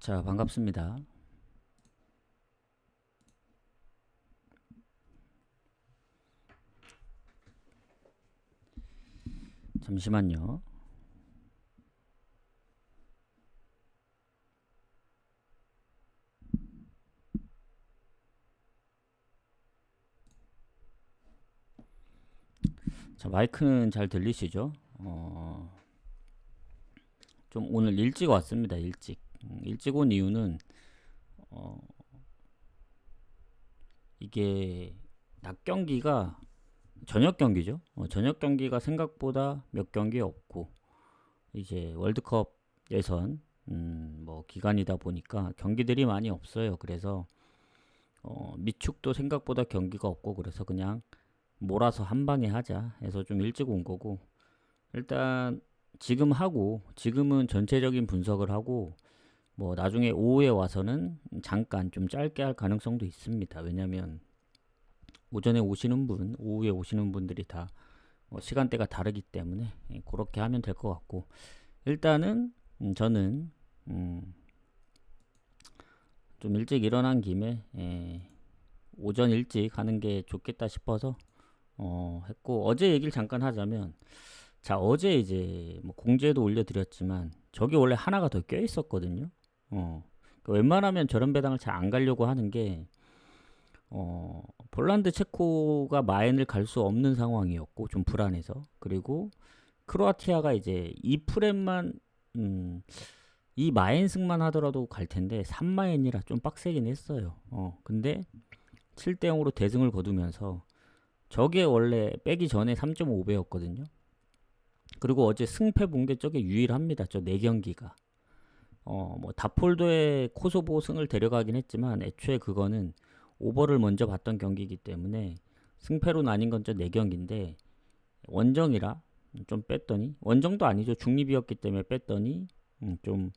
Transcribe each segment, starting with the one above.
자, 반갑습니다. 잠시만요. 자, 마이크는 잘 들리시죠? 좀 오늘 일찍 왔습니다. 일찍 온 이유는 이게 낮 경기가 저녁 경기죠. 저녁 경기가 생각보다 몇 경기 없고 이제 월드컵 예선 뭐 기간이다 보니까 경기들이 많이 없어요. 그래서 미축도 생각보다 경기가 없고 그래서 그냥 몰아서 한 방에 하자 해서 좀 일찍 온 거고, 일단 지금은 전체적인 분석을 하고 뭐 나중에 오후에 와서는 잠깐 좀 짧게 할 가능성도 있습니다. 왜냐면 오전에 오시는 분, 오후에 오시는 분들이 다 시간대가 다르기 때문에 그렇게 하면 될 것 같고, 일단은 저는 좀 일찍 일어난 김에 오전 일찍 하는 게 좋겠다 싶어서 했고, 어제 얘기를 잠깐 하자면, 자, 어제 이제 뭐 공지에도 올려드렸지만 저기 원래 하나가 더 껴 있었거든요. 그러니까 웬만하면 저런 배당을 잘 안 가려고 하는 게, 폴란드 체코가 마엔을 갈 수 없는 상황이었고 좀 불안해서, 그리고 크로아티아가 이제 이 프렘만 이 마엔승만 하더라도 갈 텐데 3마엔이라 좀 빡세긴 했어요. 근데 7대 0으로 대승을 거두면서 저게 원래 빼기 전에 3.5배였거든요. 그리고 어제 승패 본 게 저게 유일합니다. 저 4경기가. 뭐 다폴도의 코소보 승을 데려가긴 했지만 애초에 그거는 오버를 먼저 봤던 경기이기 때문에 승패로 나뉜 건 저 4경기인데, 원정이라 좀 뺐더니, 원정도 아니죠. 중립이었기 때문에 뺐더니 좀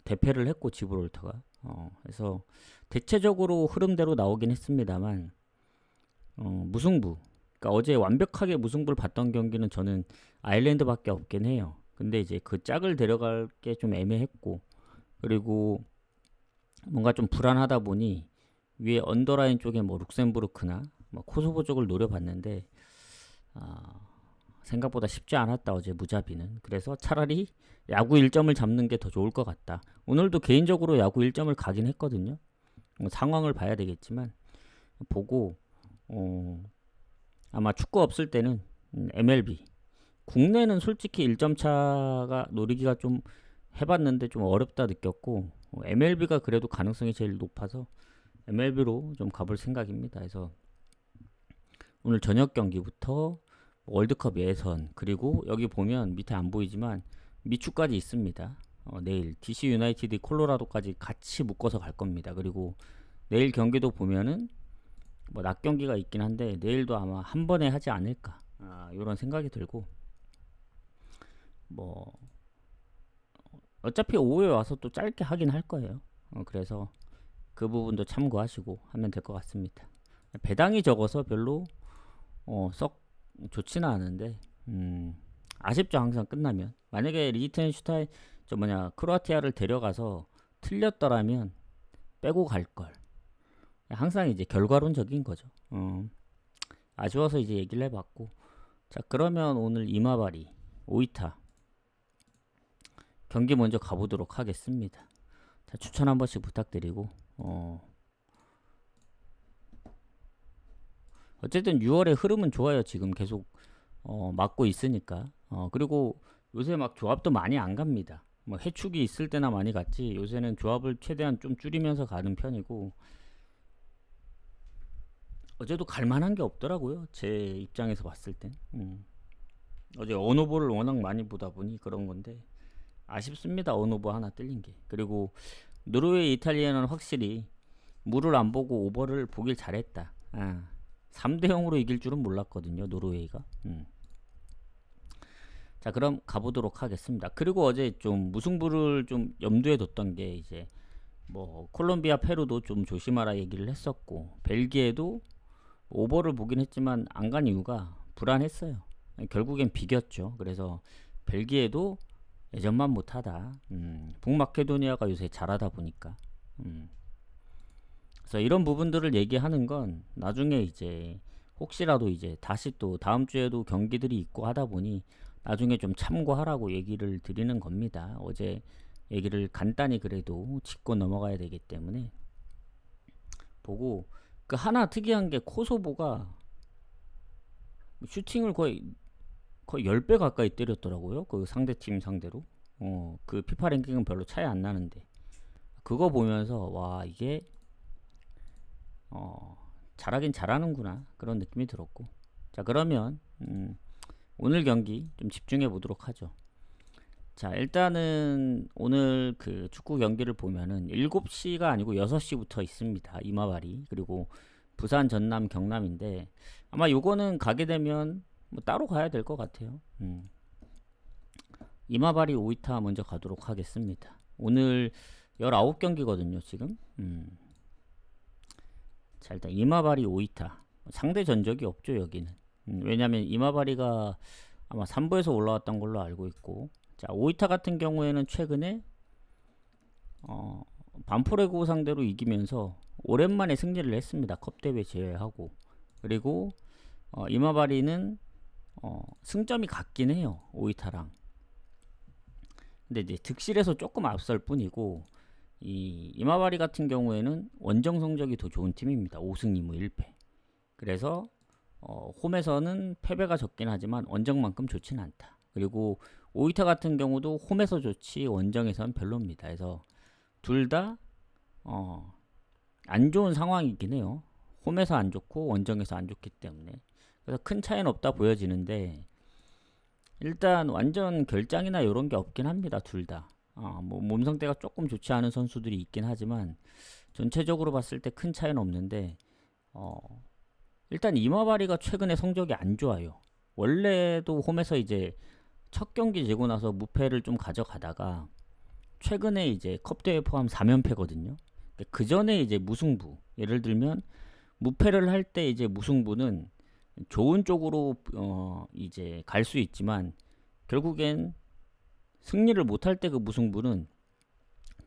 대패를 했고 지브롤터가. 그래서 대체적으로 흐름대로 나오긴 했습니다만 무승부. 그러니까 어제 완벽하게 무승부를 봤던 경기는 저는 아일랜드밖에 없긴 해요. 근데 이제 그 짝을 데려갈 게 좀 애매했고, 그리고 뭔가 좀 불안하다 보니 위에 언더라인 쪽에 뭐 룩셈부르크나 뭐 코소보 쪽을 노려봤는데 생각보다 쉽지 않았다, 어제 무자비는. 그래서 차라리 야구 1점을 잡는 게 더 좋을 것 같다. 오늘도 개인적으로 야구 1점을 가긴 했거든요. 상황을 봐야 되겠지만 보고 아마 축구 없을 때는 MLB, 국내는 솔직히 1점 차가 노리기가 좀 해봤는데 좀 어렵다 느꼈고, MLB가 그래도 가능성이 제일 높아서 MLB로 좀 가볼 생각입니다. 그래서 오늘 저녁 경기부터 월드컵 예선, 그리고 여기 보면 밑에 안 보이지만 미축까지 있습니다. 내일 DC 유나이티드 콜로라도까지 같이 묶어서 갈 겁니다. 그리고 내일 경기도 보면은 뭐 낮 경기가 있긴 한데 내일도 아마 한 번에 하지 않을까, 이런 생각이 들고, 뭐 어차피 오후에 와서 또 짧게 하긴 할 거예요. 그래서 그 부분도 참고하시고 하면 될 것 같습니다. 배당이 적어서 별로 썩 좋지는 않은데 아쉽죠. 항상 끝나면. 만약에 리히텐슈타인 크로아티아를 데려가서 틀렸더라면 빼고 갈 걸. 항상 이제 결과론적인 거죠. 아쉬워서 이제 얘기를 해봤고, 자, 그러면 오늘 이마바리 오이타 경기 먼저 가보도록 하겠습니다. 자, 추천 한 번씩 부탁드리고, 어쨌든 6월의 흐름은 좋아요. 지금 계속 맞고 있으니까. 그리고 요새 막 조합도 많이 안 갑니다. 뭐 해축이 있을 때나 많이 갔지, 요새는 조합을 최대한 좀 줄이면서 가는 편이고, 어제도 갈만한 게 없더라고요. 제 입장에서 봤을 땐. 어제 언오버를 워낙 많이 보다 보니 그런 건데 아쉽습니다. 언오버 하나 뜰린 게. 그리고 노르웨이 이탈리아는 확실히 물을 안 보고 오버를 보길 잘했다. 3대 0으로 이길 줄은 몰랐거든요, 노르웨이가. 자, 그럼 가보도록 하겠습니다. 그리고 어제 좀 무승부를 좀 염두에 뒀던 게, 이제 뭐 콜롬비아 페루도 좀 조심하라 얘기를 했었고, 벨기에도 오버를 보긴 했지만 안 간 이유가 불안했어요. 결국엔 비겼죠. 그래서 벨기에도 예전만 못하다. 북마케도니아가 요새 잘하다 보니까. 그래서 이런 부분들을 얘기하는 건 나중에 이제 혹시라도 이제 다시 또 다음 주에도 경기들이 있고 하다 보니 나중에 좀 참고하라고 얘기를 드리는 겁니다. 어제 얘기를 간단히 그래도 짚고 넘어가야 되기 때문에 보고 그 하나 특이한 게 코소보가 슈팅을 거의 10배 가까이 때렸더라고요. 그 상대팀 상대로. 그 피파 랭킹은 별로 차이 안 나는데 그거 보면서 와 이게 잘하긴 잘하는구나 그런 느낌이 들었고 자 그러면 오늘 경기 좀 집중해 보도록 하죠. 자 일단은 오늘 그 축구 경기를 보면은 7시가 아니고 6시부터 있습니다. 이마발이 그리고 부산 전남 경남인데 아마 요거는 가게 되면 뭐 따로 가야 될 것 같아요. 이마발이 오이타 먼저 가도록 하겠습니다. 오늘 19경기거든요 지금. 자 일단 이마바리 오이타 상대 전적이 없죠 여기는. 왜냐면 이마바리가 아마 3부에서 올라왔던 걸로 알고 있고 자 오이타 같은 경우에는 최근에 반포레고 상대로 이기면서 오랜만에 승리를 했습니다. 컵대회 제외하고. 그리고 이마바리는 승점이 같긴 해요 오이타랑. 근데 이제 득실에서 조금 앞설 뿐이고 이 이마바리 같은 경우에는 원정 성적이 더 좋은 팀입니다. 5승 2무 1패. 그래서 홈에서는 패배가 적긴 하지만 원정만큼 좋진 않다. 그리고 오이타 같은 경우도 홈에서 좋지 원정에서는 별로입니다. 그래서 둘 다 안 좋은 상황이긴 해요. 홈에서 안 좋고 원정에서 안 좋기 때문에. 그래서 큰 차이는 없다 보여지는데 일단 완전 결장이나 이런 게 없긴 합니다. 둘 다. 뭐 몸 상태가 조금 좋지 않은 선수들이 있긴 하지만 전체적으로 봤을 때 큰 차이는 없는데 일단 이마바리가 최근에 성적이 안 좋아요. 원래도 홈에서 이제 첫 경기 지고 나서 무패를 좀 가져가다가 최근에 이제 컵대회 포함 4연패거든요. 그 전에 이제 무승부. 예를 들면 무패를 할 때 이제 무승부는 좋은 쪽으로 이제 갈 수 있지만 결국엔 승리를 못할 때 그 무승부는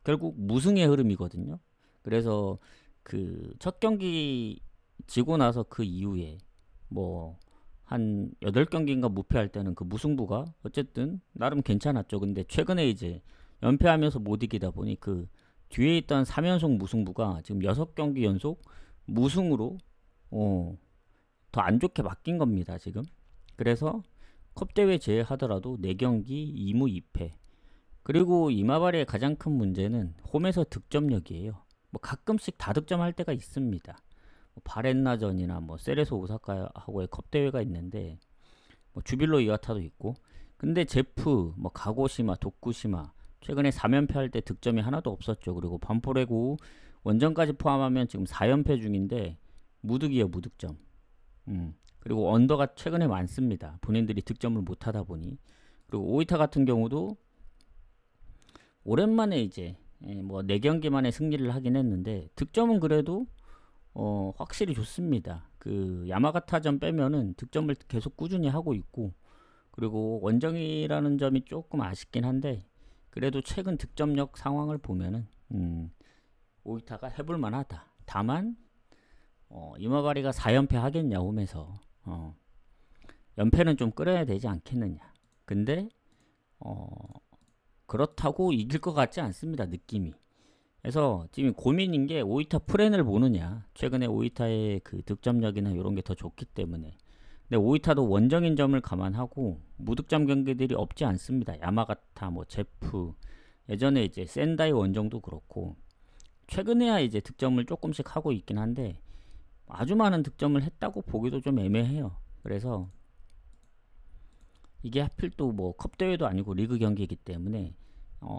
결국 무승의 흐름이거든요. 그래서 그 첫 경기 지고 나서 그 이후에 뭐 한 8경기인가 무패할 때는 그 무승부가 어쨌든 나름 괜찮았죠. 근데 최근에 이제 연패하면서 못 이기다 보니 그 뒤에 있던 3연속 무승부가 지금 6경기 연속 무승으로 더 안 좋게 바뀐 겁니다, 지금. 그래서 컵대회 제외하더라도 4경기 2무 2패. 그리고 이마바리의 가장 큰 문제는 홈에서 득점력이에요. 뭐 가끔씩 다득점할 때가 있습니다. 뭐 바렌나전이나 뭐 세레소 오사카하고의 컵대회가 있는데 뭐 주빌로 이와타도 있고 근데 제프, 뭐 가고시마, 도쿠시마 최근에 4연패할 때 득점이 하나도 없었죠. 그리고 반포레고 원정까지 포함하면 지금 4연패 중인데 무득이에요, 무득점. 그리고 언더가 최근에 많습니다. 본인들이 득점을 못하다 보니. 그리고 오이타 같은 경우도 오랜만에 이제 뭐 4경기 만에 승리를 하긴 했는데 득점은 그래도 확실히 좋습니다. 그 야마가타전 빼면은 득점을 계속 꾸준히 하고 있고 그리고 원정이라는 점이 조금 아쉽긴 한데 그래도 최근 득점력 상황을 보면은 오이타가 해볼 만하다. 다만 이마바리가 4연패 하겠냐 홈에서 연패는 좀 끌어야 되지 않겠느냐. 근데 그렇다고 이길 것 같지 않습니다. 느낌이. 그래서 지금 고민인 게 오이타 프렌을 보느냐. 최근에 오이타의 그 득점력이나 이런 게 더 좋기 때문에. 근데 오이타도 원정인 점을 감안하고 무득점 경기들이 없지 않습니다. 야마가타, 뭐 제프, 예전에 이제 센다이 원정도 그렇고 최근에야 이제 득점을 조금씩 하고 있긴 한데 아주 많은 득점을 했다고 보기도 좀 애매해요. 그래서 이게 하필 또 뭐 컵대회도 아니고 리그 경기이기 때문에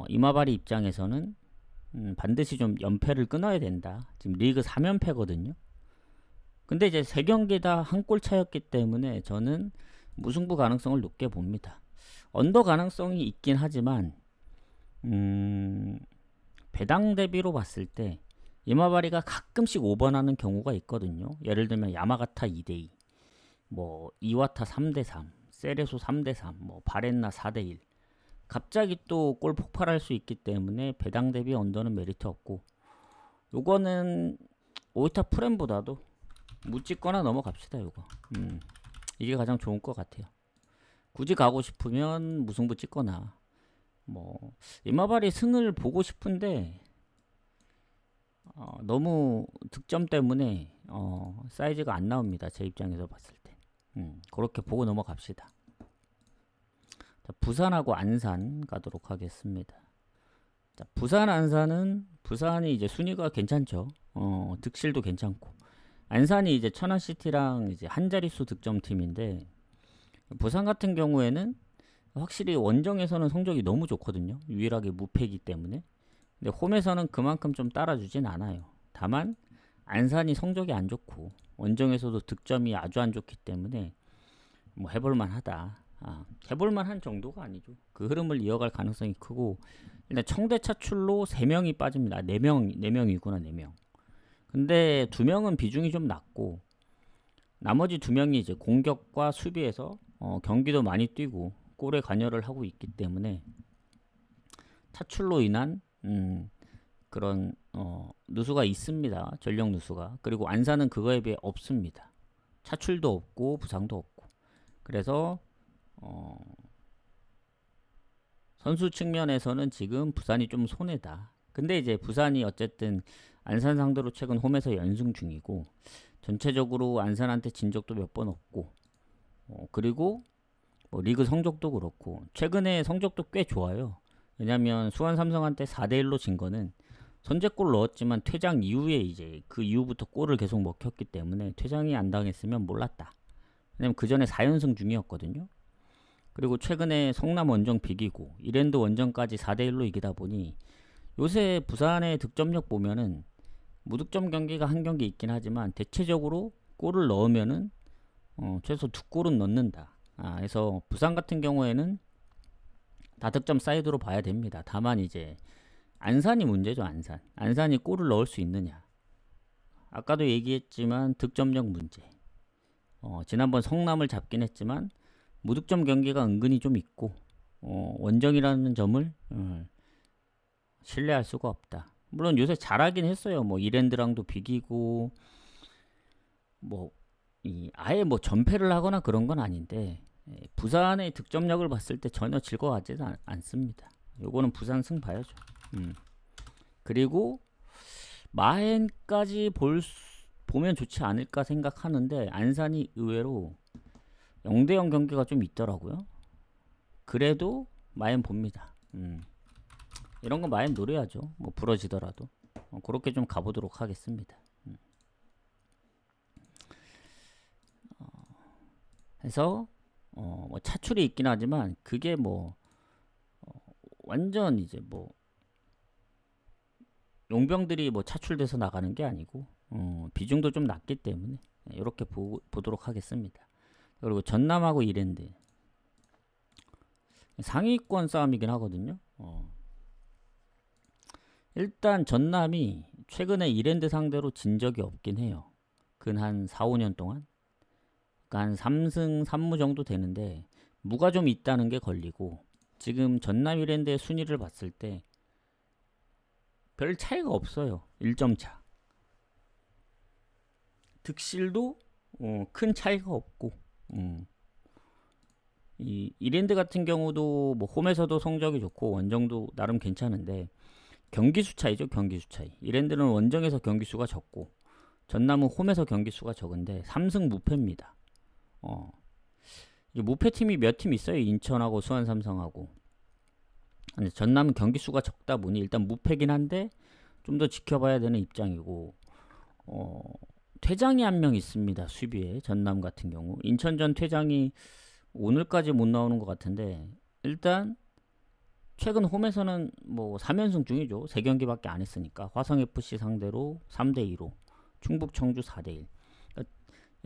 이마바리 입장에서는 반드시 좀 연패를 끊어야 된다. 지금 리그 3연패거든요. 근데 이제 3경기 다 한 골 차였기 때문에 저는 무승부 가능성을 높게 봅니다. 언더 가능성이 있긴 하지만 배당 대비로 봤을 때 이마바리가 가끔씩 오버하는 경우가 있거든요. 예를 들면 야마가타 2대2, 뭐 이와타 3대3, 세레소 3대3, 뭐 바렌나 4대1. 갑자기 또 골 폭발할 수 있기 때문에 배당 대비 언더는 메리트 없고, 요거는 오이타 프렘보다도 묻찍거나 넘어갑시다. 요거 이게 가장 좋은 것 같아요. 굳이 가고 싶으면 무승부 찍거나, 뭐 이마발이 승을 보고 싶은데 너무 득점 때문에 사이즈가 안 나옵니다. 제 입장에서 봤을 때. 그렇게 보고 넘어갑시다. 자, 부산하고 안산 가도록 하겠습니다. 자, 부산 안산은, 부산이 이제 순위가 괜찮죠. 득실도 괜찮고, 안산이 이제 천안시티랑 이제 한 자릿수 득점 팀인데, 부산 같은 경우에는 확실히 원정에서는 성적이 너무 좋거든요. 유일하게 무패이기 때문에. 근데 홈에서는 그만큼 좀 따라주진 않아요. 다만 안산이 성적이 안 좋고 원정에서도 득점이 아주 안 좋기 때문에 뭐 해볼만하다. 해볼만한 정도가 아니죠. 그 흐름을 이어갈 가능성이 크고, 일단 청대 차출로 3명이 빠집니다. 4명이구나, 4명. 근데 2명은 비중이 좀 낮고, 나머지 2명이 이제 공격과 수비에서 경기도 많이 뛰고 골에 관여를 하고 있기 때문에 차출로 인한 그런 누수가 있습니다. 전력 누수가. 그리고 안산은 그거에 비해 없습니다. 차출도 없고 부상도 없고. 그래서 선수 측면에서는 지금 부산이 좀 손해다. 근데 이제 부산이 어쨌든 안산 상대로 최근 홈에서 연승 중이고, 전체적으로 안산한테 진 적도 몇 번 없고, 그리고 뭐 리그 성적도 그렇고 최근에 성적도 꽤 좋아요. 왜냐면 수원 삼성한테 4대1로 진 거는 선제골 넣었지만 퇴장 이후에 이제 그 이후부터 골을 계속 먹혔기 때문에 퇴장이 안 당했으면 몰랐다. 왜냐면 그 전에 4연승 중이었거든요. 그리고 최근에 성남 원정 비기고 이랜드 원정까지 4대1로 이기다 보니 요새 부산의 득점력 보면은 무득점 경기가 한 경기 있긴 하지만 대체적으로 골을 넣으면은 최소 2골은 넣는다. 그래서 부산 같은 경우에는 다득점 사이드로 봐야 됩니다. 다만 이제 안산이 문제죠. 안산이 골을 넣을 수 있느냐. 아까도 얘기했지만 득점력 문제. 지난번 성남을 잡긴 했지만 무득점 경기가 은근히 좀 있고, 원정이라는 점을 신뢰할 수가 없다. 물론 요새 잘하긴 했어요. 뭐 이랜드랑도 비기고, 뭐 아예 뭐 전패를 하거나 그런 건 아닌데, 부산의 득점력을 봤을 때 전혀 즐거워하지는 않습니다. 요거는 부산 승 봐야죠. 그리고 마헨까지 보면 좋지 않을까 생각하는데, 안산이 의외로 0대0 경기가 좀 있더라고요. 그래도 마헨 봅니다. 이런 거 마헨 노려야죠. 뭐 부러지더라도. 그렇게 좀 가보도록 하겠습니다. 해서 뭐 차출이 있긴 하지만 그게 뭐 완전 이제 뭐 용병들이 뭐 차출돼서 나가는 게 아니고 비중도 좀 낮기 때문에 이렇게 보도록 하겠습니다. 그리고 전남하고 이랜드 상위권 싸움이긴 하거든요. 일단 전남이 최근에 이랜드 상대로 진 적이 없긴 해요. 근 한 4, 5년 동안. 그러니까 한 3승 3무 정도 되는데 무가 좀 있다는 게 걸리고, 지금 전남 이랜드의 순위를 봤을 때 별 차이가 없어요. 1점 차. 득실도 큰 차이가 없고, 이 이랜드 같은 경우도 뭐 홈에서도 성적이 좋고 원정도 나름 괜찮은데 경기수 차이죠. 경기수 차이. 이랜드는 원정에서 경기수가 적고 전남은 홈에서 경기수가 적은데 3승 무패입니다. 이게 무패팀이 몇 팀 있어요. 인천하고 수원 삼성하고. 근데 전남은 경기수가 적다 보니 일단 무패긴 한데 좀 더 지켜봐야 되는 입장이고, 퇴장이 한 명 있습니다. 수비에 전남 같은 경우. 인천전 퇴장이 오늘까지 못 나오는 것 같은데, 일단 최근 홈에서는 뭐 3연승 중이죠. 3경기밖에 안 했으니까. 화성FC 상대로 3대2로, 충북 청주 4대1. 그러니까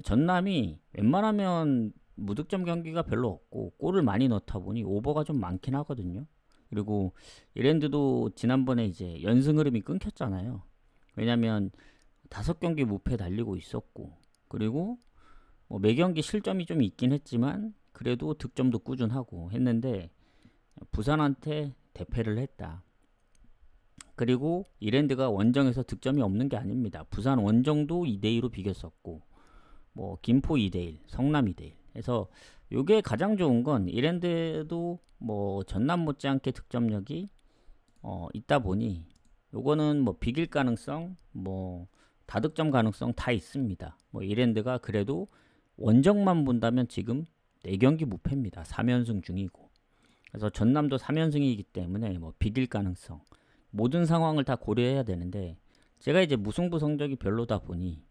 전남이 웬만하면 무득점 경기가 별로 없고 골을 많이 넣다 보니 오버가 좀 많긴 하거든요. 그리고 이랜드도 지난번에 이제 연승 흐름이 끊겼잖아요. 왜냐면 5경기 무패 달리고 있었고, 그리고 뭐 매경기 실점이 좀 있긴 했지만 그래도 득점도 꾸준하고 했는데, 부산한테 대패를 했다. 그리고 이랜드가 원정에서 득점이 없는 게 아닙니다. 부산 원정도 2대2로 비겼었고 뭐 김포 2대1, 성남 2대1. 그래서 요게 가장 좋은 건 이랜드도 뭐 전남 못지않게 득점력이 있다 보니 요거는 뭐 비길 가능성, 뭐 다득점 가능성 다 있습니다. 뭐 이랜드가 그래도 원정만 본다면 지금 4경기 무패입니다. 3연승 중이고. 그래서 전남도 3연승이기 때문에 뭐 비길 가능성, 모든 상황을 다 고려해야 되는데 제가 이제 무승부 성적이 별로다 보니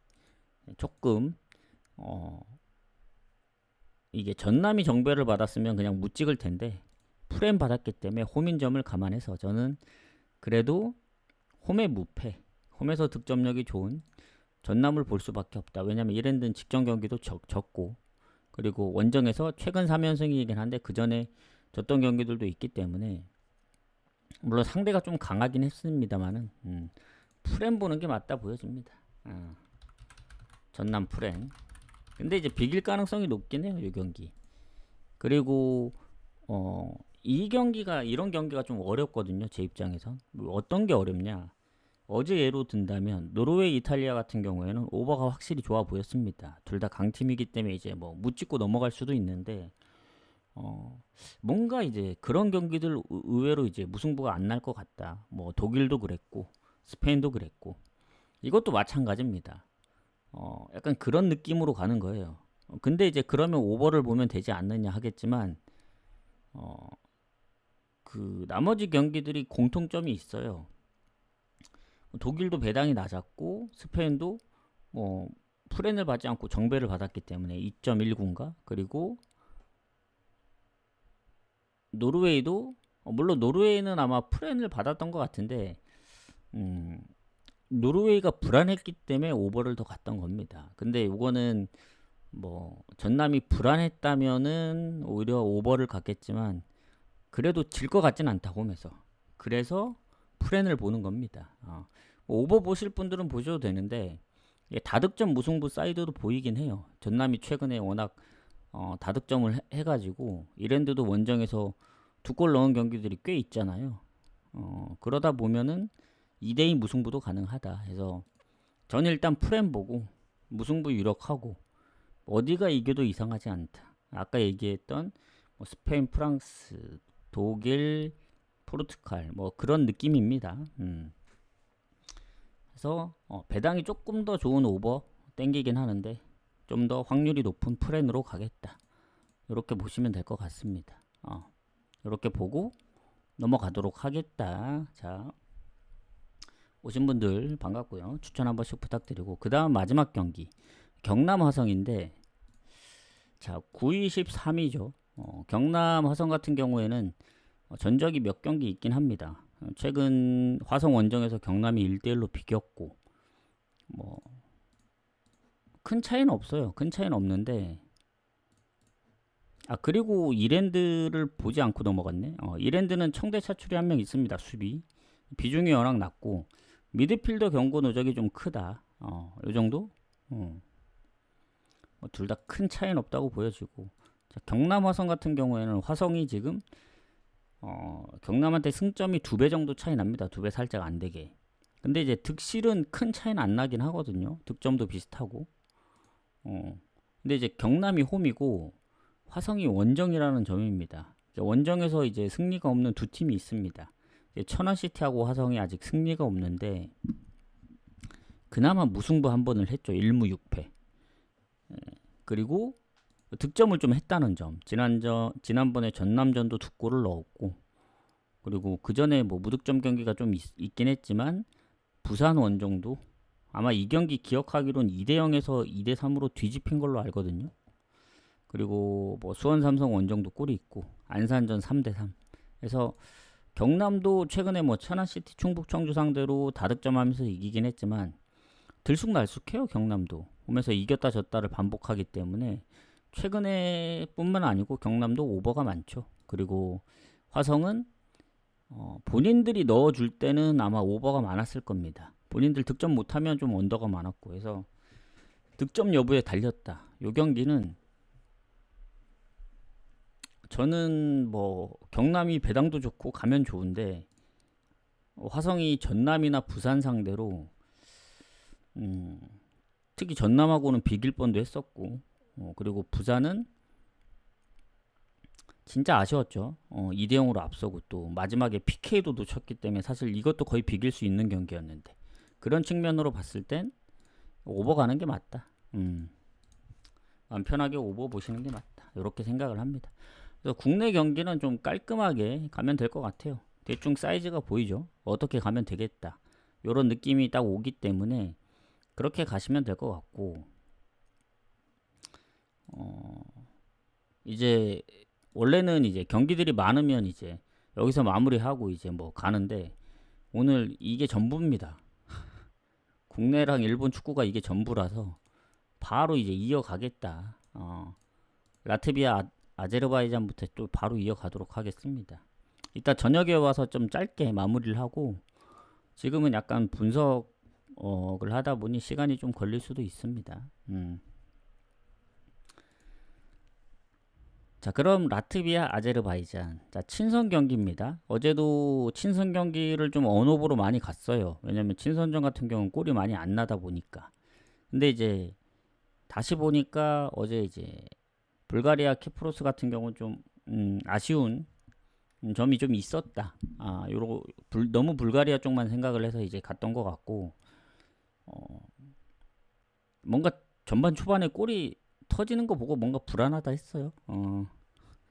조금 이게 전남이 정배를 받았으면 그냥 못 찍을 텐데 프렘 받았기 때문에 홈인점을 감안해서 저는 그래도 홈의 무패, 홈에서 득점력이 좋은 전남을 볼 수밖에 없다. 왜냐면 이랜드는 직전 경기도 적고 그리고 원정에서 최근 3연승이긴 한데 그 전에 졌던 경기들도 있기 때문에 물론 상대가 좀 강하긴 했습니다만은 프렘 보는 게 맞다 보여집니다. 전남 프렘. 근데 이제 비길 가능성이 높긴 해요, 이 경기. 그리고 이 경기가 이런 경기가 좀 어렵거든요, 제 입장에선. 뭐 어떤 게 어렵냐? 어제 예로 든다면 노르웨이, 이탈리아 같은 경우에는 오버가 확실히 좋아 보였습니다. 둘 다 강팀이기 때문에 이제 뭐 묻짚고 넘어갈 수도 있는데 뭔가 이제 그런 경기들 의외로 이제 무승부가 안 날 것 같다. 뭐 독일도 그랬고 스페인도 그랬고 이것도 마찬가지입니다. 약간 그런 느낌으로 가는 거예요. 근데 이제 그러면 오버를 보면 되지 않느냐 하겠지만 그 나머지 경기들이 공통점이 있어요. 독일도 배당이 낮았고 스페인도 뭐 프렌을 받지 않고 정배를 받았기 때문에 2.19인가 그리고 노르웨이도 물론 노르웨이는 아마 프렌을 받았던 것 같은데 노르웨이가 불안했기 때문에 오버를 더 갔던 겁니다. 근데 이거는 뭐 전남이 불안했다면은 오히려 오버를 갔겠지만 그래도 질 것 같진 않다 홈에서. 그래서 프렌을 보는 겁니다. 뭐 오버 보실 분들은 보셔도 되는데 다득점 무승부 사이드도 보이긴 해요. 전남이 최근에 워낙 다득점을 해가지고 이랜드도 원정에서 2골 넣은 경기들이 꽤 있잖아요. 그러다 보면은 2대2 무승부도 가능하다 해서 저는 일단 프렘 보고 무승부 유력하고 어디가 이겨도 이상하지 않다. 아까 얘기했던 뭐 스페인, 프랑스, 독일, 포르투갈 뭐 그런 느낌입니다. 그래서 배당이 조금 더 좋은 오버 땡기긴 하는데 좀 더 확률이 높은 프렌으로 가겠다. 이렇게 보시면 될 것 같습니다. 이렇게 보고 넘어가도록 하겠다. 자, 오신 분들 반갑고요. 추천 한 번씩 부탁드리고 그 다음 마지막 경기 경남 화성인데 자 9위 13위죠. 경남 화성 같은 경우에는 전적이 몇 경기 있긴 합니다. 최근 화성 원정에서 경남이 1대1로 비겼고 뭐 큰 차이는 없어요. 큰 차이는 없는데 그리고 이랜드를 보지 않고 넘어갔네. 이랜드는 청대 차출이 한 명 있습니다. 수비 비중이 워낙 낮고 미드필더 경고 누적이 좀 크다. 요 정도? 뭐 둘 다 큰 차이는 없다고 보여지고 자, 경남 화성 같은 경우에는 화성이 지금 경남한테 승점이 2배 정도 차이 납니다. 2배 살짝 안 되게. 근데 이제 득실은 큰 차이는 안 나긴 하거든요. 득점도 비슷하고. 근데 이제 경남이 홈이고 화성이 원정이라는 점입니다. 원정에서 이제 승리가 없는 두 팀이 있습니다. 천안시티하고 화성이 아직 승리가 없는데 그나마 무승부 한 번을 했죠. 1무 6패. 그리고 득점을 좀 했다는 점. 지난번에 전남전도 2골을 넣었고 그리고 그 전에 뭐 무득점 경기가 좀 있긴 했지만 부산 원정도 아마 이 경기 기억하기로는 2대0에서 2대3으로 뒤집힌 걸로 알거든요. 그리고 뭐 수원 삼성 원정도 골이 있고 안산전 3대3. 그래서 경남도 최근에 뭐 천안시티, 충북, 청주 상대로 다득점하면서 이기긴 했지만 들쑥날쑥해요. 경남도 홈에서 이겼다 졌다를 반복하기 때문에 최근에 뿐만 아니고 경남도 오버가 많죠. 그리고 화성은 본인들이 넣어줄 때는 아마 오버가 많았을 겁니다. 본인들 득점 못하면 좀 언더가 많았고 해서 득점 여부에 달렸다. 이 경기는 저는 뭐 경남이 배당도 좋고 가면 좋은데 화성이 전남이나 부산 상대로 음, 특히 전남하고는 비길 뻔도 했었고 그리고 부산은 진짜 아쉬웠죠. 2대 0으로 앞서고 또 마지막에 PK도 놓쳤기 때문에 사실 이것도 거의 비길 수 있는 경기였는데 그런 측면으로 봤을 땐 오버 가는 게 맞다. 마음 편하게 오버 보시는 게 맞다. 이렇게 생각을 합니다. 그래서 국내 경기는 좀 깔끔하게 가면 될 것 같아요. 대충 사이즈가 보이죠. 어떻게 가면 되겠다. 이런 느낌이 딱 오기 때문에 그렇게 가시면 될 것 같고 이제 원래는 이제 경기들이 많으면 이제 여기서 마무리하고 이제 뭐 가는데 오늘 이게 전부입니다. 국내랑 일본 축구가 이게 전부라서 바로 이제 이어가겠다. 라트비아 아제르바이잔부터 또 바로 이어가도록 하겠습니다. 이따 저녁에 와서 좀 짧게 마무리를 하고 지금은 약간 분석을 하다 보니 시간이 좀 걸릴 수도 있습니다. 자, 그럼 라트비아 아제르바이잔. 자, 친선 경기입니다. 어제도 친선 경기를 좀 언오버로 많이 갔어요. 왜냐면 친선전 같은 경우는 골이 많이 안 나다 보니까. 근데 이제 다시 보니까 어제 이제 불가리아 키프로스 같은 경우는 좀 아쉬운 점이 좀 있었다. 너무 불가리아 쪽만 생각을 해서 이제 갔던 것 같고 뭔가 전반 초반에 골이 터지는 거 보고 뭔가 불안하다 했어요.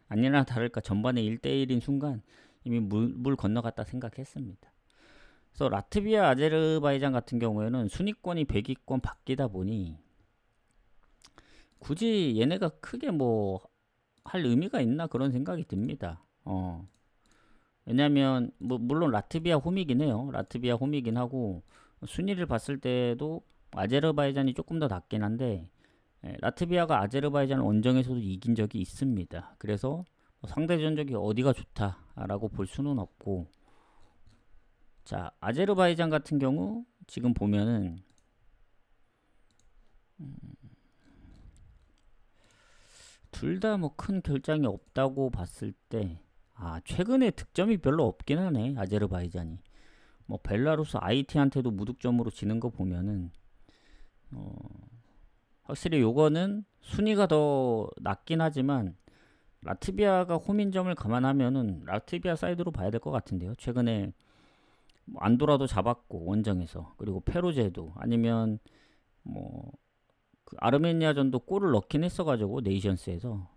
아니나 다를까 전반에 1대1인 순간 이미 물 건너갔다 생각했습니다. 그래서 라트비아 아제르바이잔 같은 경우에는 순위권이 100위권 바뀌다 보니 굳이 얘네가 크게 뭐 할 의미가 있나 그런 생각이 듭니다. 왜냐면 뭐 물론 라트비아 홈이긴 해요. 라트비아 홈이긴 하고 순위를 봤을 때도 아제르바이잔이 조금 더 낫긴 한데 라트비아가 아제르바이잔 원정에서도 이긴 적이 있습니다. 그래서 상대 전적이 어디가 좋다라고 볼 수는 없고 자 아제르바이잔 같은 경우 지금 보면은 둘 다 뭐 큰 결장이 없다고 봤을 때 최근에 득점이 별로 없긴 하네 아제르바이잔이 뭐 벨라루스 IT한테도 무득점으로 지는 거 보면은 확실히 요거는 순위가 더 낮긴 하지만 라트비아가 홈인점을 감안하면은 라트비아 사이드로 봐야 될 것 같은데요. 최근에 안도라도 잡았고 원정에서 그리고 페루제도 아니면 그 아르메니아전도 골을 넣긴 했어가지고 네이션스에서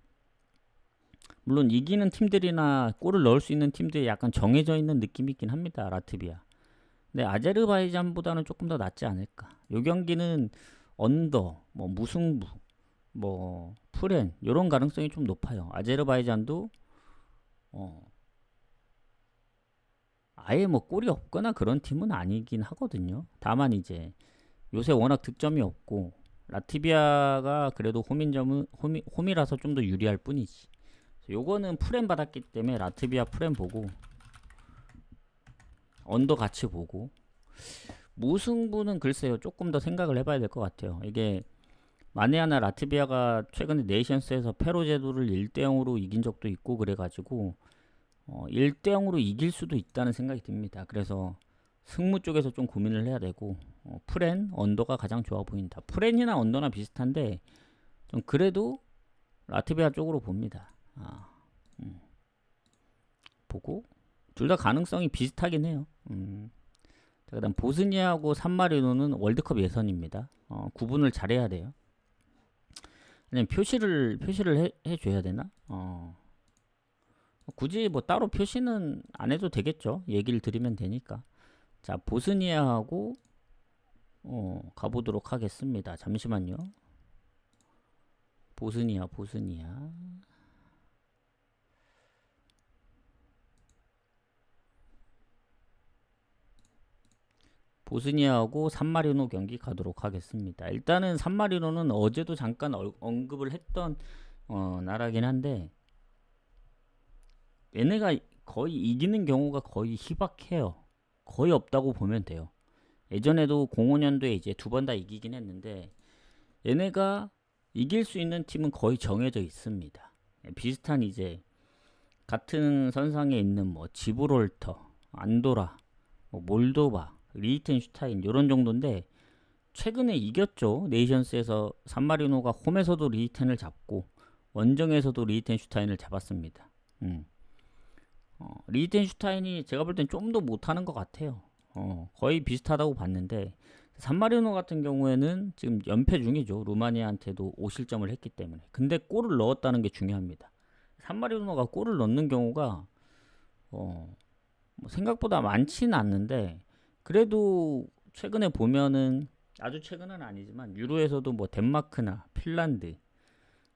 물론 이기는 팀들이나 골을 넣을 수 있는 팀들이 약간 정해져 있는 느낌이 있긴 합니다. 라트비아. 근데 아제르바이잔보다는 조금 더 낫지 않을까. 요 경기는 언더, 뭐 무승부, 뭐 프렌 이런 가능성이 좀 높아요. 아제르바이잔도 아예 뭐 골이 없거나 그런 팀은 아니긴 하거든요. 다만 이제 요새 워낙 득점이 없고 라트비아가 그래도 홈이라서 좀 더 유리할 뿐이지. 요거는 프렌 받았기 때문에 라트비아 프렌 보고 언더 같이 보고 무승부는 글쎄요 조금 더 생각을 해봐야 될 것 같아요. 이게 만에 하나 라트비아가 최근에 네이션스에서 페로제도를 1대0으로 이긴 적도 있고 그래가지고 1대0으로 이길 수도 있다는 생각이 듭니다. 그래서 승무 쪽에서 좀 고민을 해야 되고 프렌 언더가 가장 좋아 보인다. 프렌이나 언더나 비슷한데 좀 그래도 라트비아 쪽으로 봅니다. 보고 둘 다 가능성이 비슷하긴 해요. 자, 그다음 보스니아하고 산마리노는 월드컵 예선입니다. 구분을 잘해야 돼요. 아니면 표시를 해줘야 되나? 굳이 뭐 따로 표시는 안 해도 되겠죠. 얘기를 드리면 되니까. 자 보스니아하고 가보도록 하겠습니다. 잠시만요. 보스니아 보스니아하고 산마리노 경기 가도록 하겠습니다. 일단은 산마리노는 어제도 잠깐 언급을 했던 나라긴 한데 얘네가 거의 이기는 경우가 거의 희박해요. 거의 없다고 보면 돼요. 예전에도 05년도에 이제 2번 다 이기긴 했는데 얘네가 이길 수 있는 팀은 거의 정해져 있습니다. 비슷한 이제 같은 선상에 있는 뭐 지브롤터, 안도라, 뭐 몰도바, 리히텐슈타인 이런 정도인데 최근에 이겼죠. 네이션스에서 산마리노가 홈에서도 리히텐을 잡고 원정에서도 리히텐슈타인을 잡았습니다. 리히텐슈타인이 제가 볼 땐 좀 더 못하는 것 같아요. 거의 비슷하다고 봤는데 산마리노 같은 경우에는 지금 연패 중이죠. 루마니아한테도 5실점을 했기 때문에. 근데 골을 넣었다는 게 중요합니다. 산마리노가 골을 넣는 경우가 뭐 생각보다 많지는 않는데 그래도 최근에 보면은 아주 최근은 아니지만 유로에서도 뭐 덴마크나 핀란드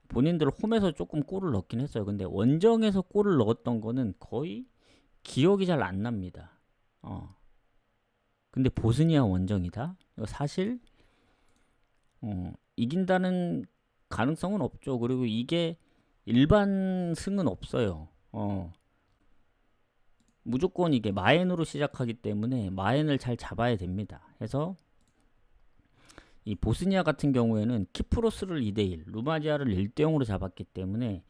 본인들 홈에서 조금 골을 넣긴 했어요. 근데 원정에서 골을 넣었던 거는 거의 기억이 잘 안 납니다. 근데 보스니아 원정이다? 이거 사실 이긴다는 가능성은 없죠. 그리고 이게 일반 승은 없어요. 무조건 이게 마엔으로 시작하기 때문에 마엔을 잘 잡아야 됩니다. 그래서 이 보스니아 같은 경우에는 키프로스를 2대1, 루마니아를 1대0으로 잡았기 때문에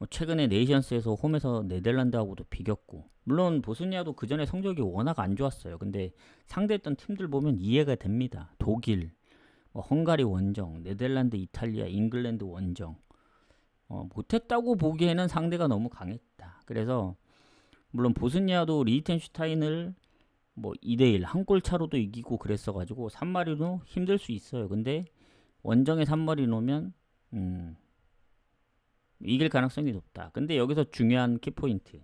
최근에 네이션스에서 홈에서 네덜란드하고도 비겼고 물론 보스니아도 그 전에 성적이 워낙 안 좋았어요. 근데 상대했던 팀들 보면 이해가 됩니다. 독일, 헝가리 원정, 네덜란드, 이탈리아, 잉글랜드 원정 못했다고 보기에는 상대가 너무 강했다. 그래서 물론 보스니아도 리히텐슈타인을 뭐 2대1 한 골 차로도 이기고 그랬어가지고 산마리노 힘들 수 있어요. 근데 원정에 산마리노면 이길 가능성이 높다. 근데 여기서 중요한 키포인트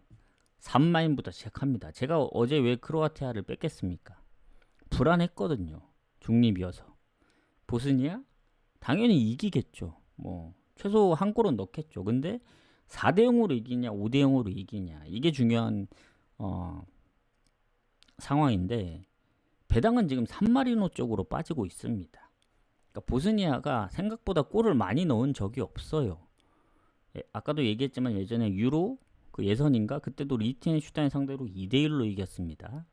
3마인부터 시작합니다. 제가 어제 왜 크로아티아를 뺐겠습니까? 불안했거든요. 중립이어서. 보스니아? 당연히 이기겠죠. 뭐 최소 한 골은 넣겠죠. 근데 4대0으로 이기냐 5대0으로 이기냐 이게 중요한 상황인데 배당은 지금 산마리노 쪽으로 빠지고 있습니다. 그러니까 보스니아가 생각보다 골을 많이 넣은 적이 없어요. 아까도 얘기했지만 예전에 유로 그 예선인가 그때도 리히텐슈타인 상대로 2대1로 이겼습니다.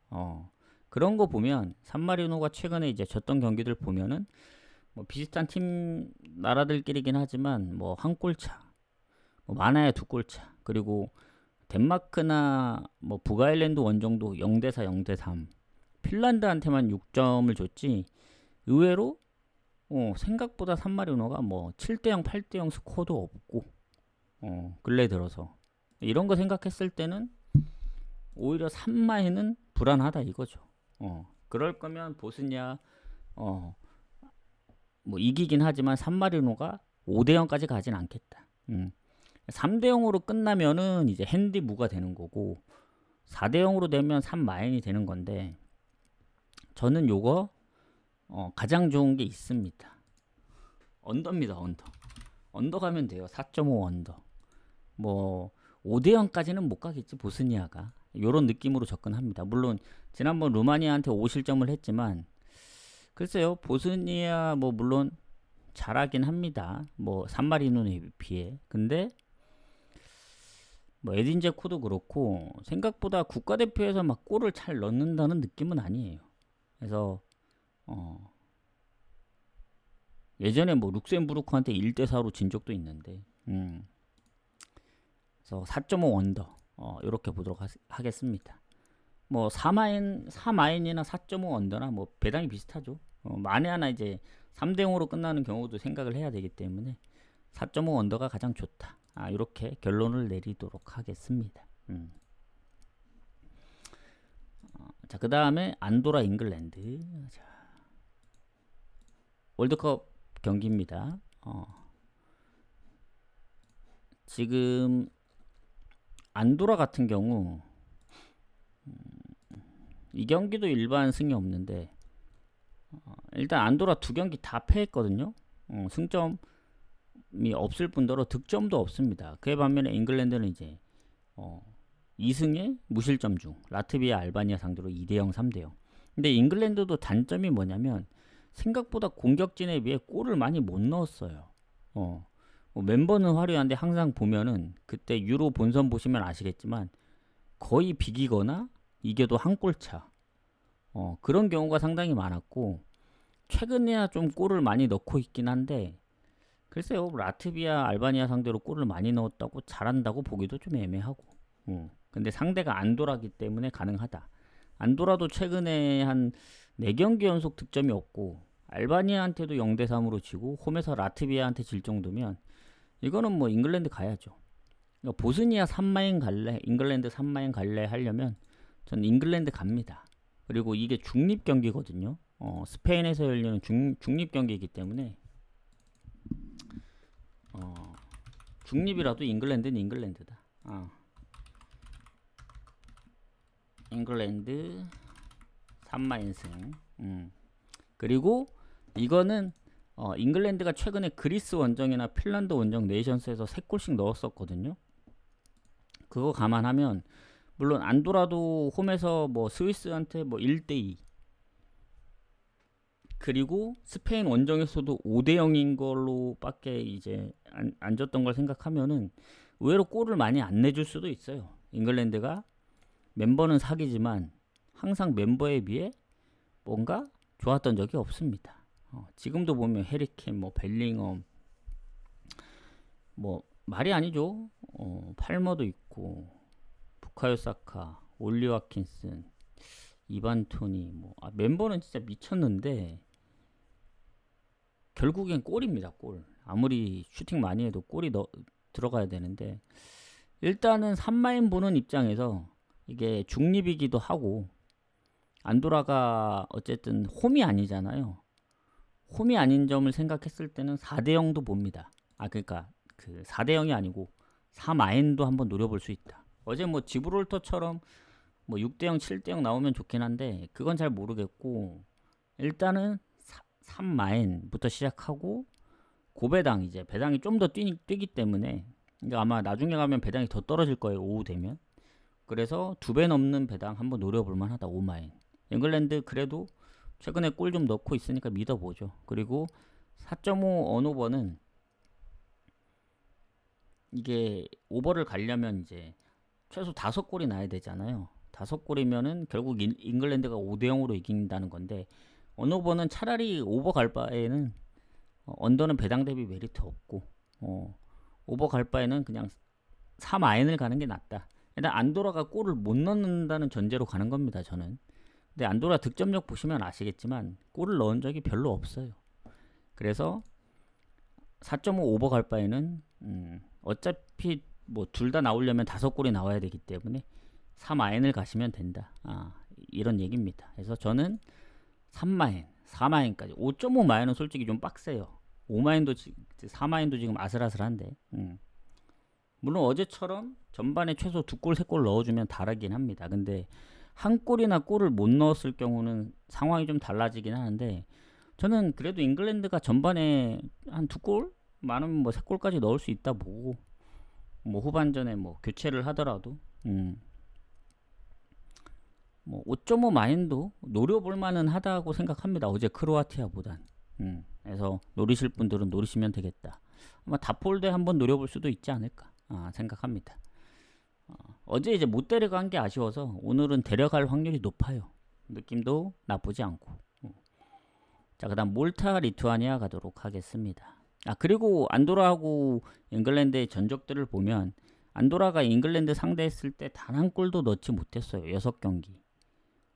그런 거 보면 산마리노가 최근에 이제 졌던 경기들 보면은 뭐 비슷한 팀 나라들끼리긴 하지만 뭐 한 골차, 뭐 많아야 두 골차, 그리고 덴마크나 뭐 북아일랜드 원정도 0대4, 0대3, 핀란드한테만 6점을 줬지 의외로 생각보다 산마리노가 뭐 7대0, 8대0 스코어도 없고 근래 들어서 이런 거 생각했을 때는 오히려 3마에는 불안하다 이거죠. 그럴 거면 보스니아 뭐 이기긴 하지만 산마리노가 5대0까지 가진 않겠다. 3대0으로 끝나면은 이제 핸디 무가 되는 거고 4대0으로 되면 3마인이 되는 건데 저는 요거 가장 좋은 게 있습니다. 언더입니다. 언더 가면 돼요. 4.5 언더. 뭐 5대0까지는 못 가겠지 보스니아가. 요런 느낌으로 접근합니다. 물론 지난번 루마니아한테 5실점을 했지만 글쎄요. 보스니아 뭐 물론 잘하긴 합니다. 뭐 산마리노에 비해. 근데 뭐 에딘 제코도 그렇고 생각보다 국가대표에서 막 골을 잘 넣는다는 느낌은 아니에요. 그래서 예전에 뭐 룩셈부르크한테 1대4로 진 적도 있는데 그래서 4.5 언더 이렇게 보도록 하겠습니다. 뭐 4마인이나 4.5 언더나 뭐 배당이 비슷하죠. 만에 하나 이제 3대0으로 끝나는 경우도 생각을 해야 되기 때문에 4.5 언더가 가장 좋다. 이렇게 결론을 내리도록 하겠습니다. 자, 그 다음에 안도라 잉글랜드. 자, 월드컵 경기입니다. 지금 안도라 같은 경우 이 경기도 일반 승이 없는데 일단 안도라 두 경기 다 패했거든요. 승점이 없을 뿐더러 득점도 없습니다. 그에 반면에 잉글랜드는 이제 2승에 무실점 중 라트비아 알바니아 상대로 2대0 3대0. 근데 잉글랜드도 단점이 뭐냐면 생각보다 공격진에 비해 골을 많이 못 넣었어요. 뭐 멤버는 화려한데 항상 보면은 그때 유로 본선 보시면 아시겠지만 거의 비기거나 이겨도 한 골차. 그런 경우가 상당히 많았고 최근에야 좀 골을 많이 넣고 있긴 한데 글쎄요 라트비아 알바니아 상대로 골을 많이 넣었다고 잘한다고 보기도 좀 애매하고 근데 상대가 안도라기 때문에 가능하다. 안도라도 최근에 한 4경기 연속 득점이 없고 알바니아한테도 0대3으로 지고 홈에서 라트비아한테 질 정도면 이거는 뭐 잉글랜드 가야죠. 그러니까 보스니아 3마인 갈래, 잉글랜드 3마인 갈래 하려면 전 잉글랜드 갑니다. 그리고 이게 중립 경기거든요. 스페인에서 열리는 중립 경기이기 때문에 중립이라도 잉글랜드는 잉글랜드다. 잉글랜드 3마인승. 그리고 이거는 잉글랜드가 최근에 그리스 원정이나 핀란드 원정 네이션스에서 3골씩 넣었었거든요. 그거 감안하면 물론 안도라도 홈에서 뭐 스위스한테 뭐 1대2 그리고 스페인 원정에서도 5대0인 걸로 밖에 이제 안 졌던 걸 생각하면은 의외로 골을 많이 안 내줄 수도 있어요. 잉글랜드가 멤버는 사기지만 항상 멤버에 비해 뭔가 좋았던 적이 없습니다. 지금도 보면 해리케인, 뭐 벨링엄, 뭐 말이 아니죠. 팔머도 있고, 부카요 사카, 올리 와킨슨, 이반 토니, 뭐 멤버는 진짜 미쳤는데 결국엔 골입니다. 골. 아무리 슈팅 많이 해도 골이 들어가야 되는데 일단은 3마인 보는 입장에서 이게 중립이기도 하고 안도라가 어쨌든 홈이 아니잖아요. 홈이 아닌 점을 생각했을 때는 4대0도 봅니다. 그러니까 그 4대0이 아니고 4마인도 한번 노려볼 수 있다. 어제 뭐 지브롤터처럼 뭐 6대0, 7대0 나오면 좋긴 한데 그건 잘 모르겠고 일단은 3마인부터 시작하고 고배당 이제 배당이 좀 더 뛰기 때문에 그러니까 아마 나중에 가면 배당이 더 떨어질 거예요. 오후 되면. 그래서 2배 넘는 배당 한번 노려볼 만하다. 5마인. 잉글랜드 그래도 최근에 골 좀 넣고 있으니까 믿어보죠. 그리고 4.5 언오버는 이게 오버를 가려면 이제 최소 5골이 나야 되잖아요. 5골이면은 결국 잉글랜드가 5대0으로 이긴다는 건데 언오버는 차라리 오버 갈 바에는 언더는 배당 대비 메리트 없고 오버 갈 바에는 그냥 3아인을 가는 게 낫다. 일단 안도라가 골을 못 넣는다는 전제로 가는 겁니다. 저는. 근데 안도라 득점력 보시면 아시겠지만 골을 넣은 적이 별로 없어요. 그래서 4.5 오버 갈 바에는 어차피 뭐 둘 다 나오려면 5골이 나와야 되기 때문에 3아인을 가시면 된다. 이런 얘기입니다. 그래서 저는 3마인, 4마인까지 5.5 마인은 솔직히 좀 빡세요. 5마인도 4마인도 지금 아슬아슬한데 물론 어제처럼 전반에 최소 2골, 3골 넣어주면 다르긴 합니다. 근데 한 골이나 골을 못 넣었을 경우는 상황이 좀 달라지긴 하는데 저는 그래도 잉글랜드가 전반에 한 2골? 많으면 뭐 3골까지 넣을 수 있다 보고 뭐 후반전에 뭐 교체를 하더라도 뭐 5.5 마인도 노려볼 만은 하다고 생각합니다. 어제 크로아티아보단. 그래서 노리실 분들은 노리시면 되겠다. 아마 다폴대 한번 노려볼 수도 있지 않을까 생각합니다. 어제 이제 못 데려간 게 아쉬워서 오늘은 데려갈 확률이 높아요. 느낌도 나쁘지 않고. 자, 그 다음 몰타 리투아니아 가도록 하겠습니다. 그리고 안도라하고 잉글랜드의 전적들을 보면 안도라가 잉글랜드 상대했을 때 단 한 골도 넣지 못했어요. 6경기.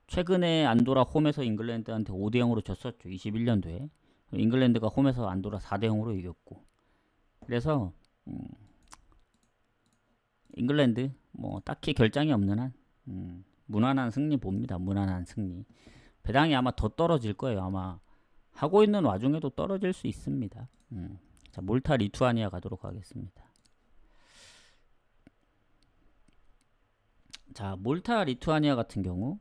최근에 안도라 홈에서 잉글랜드한테 5대0으로 졌었죠. 21년도에. 잉글랜드가 홈에서 안도라 4대0으로 이겼고. 그래서 잉글랜드 뭐 딱히 결장이 없는 한 무난한 승리 봅니다. 무난한 승리. 배당이 아마 더 떨어질 거예요. 아마 하고 있는 와중에도 떨어질 수 있습니다. 자, 몰타 리투아니아 가도록 하겠습니다. 자, 몰타 리투아니아 같은 경우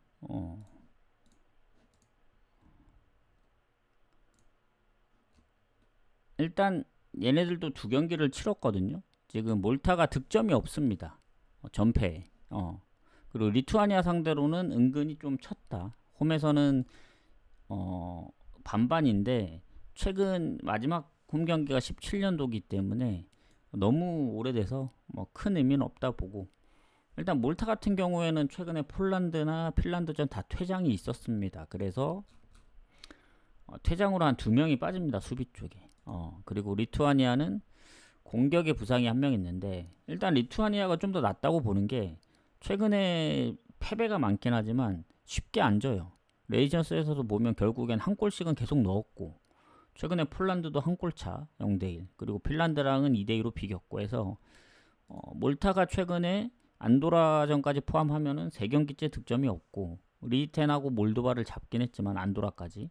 일단 얘네들도 2경기를 치렀거든요. 지금 몰타가 득점이 없습니다. 전패. 그리고 리투아니아 상대로는 은근히 좀 쳤다. 홈에서는 반반인데 최근 마지막 홈 경기가 17년도기 때문에 너무 오래돼서 뭐 큰 의미는 없다 보고 일단 몰타 같은 경우에는 최근에 폴란드나 핀란드전 다 퇴장이 있었습니다. 그래서 퇴장으로 한 2명이 빠집니다. 수비 쪽에. 그리고 리투아니아는 공격에 부상이 1명 있는데 일단 리투아니아가 좀 더 낫다고 보는 게 최근에 패배가 많긴 하지만 쉽게 안 져요. 레이저스에서도 보면 결국엔 한 골씩은 계속 넣었고, 최근에 폴란드도 한 골 차 0대1, 그리고 핀란드랑은 2대2로 비겼고 해서 몰타가 최근에 안도라전까지 포함하면은 3경기째 득점이 없고, 리텐하고 몰도바를 잡긴 했지만 안도라까지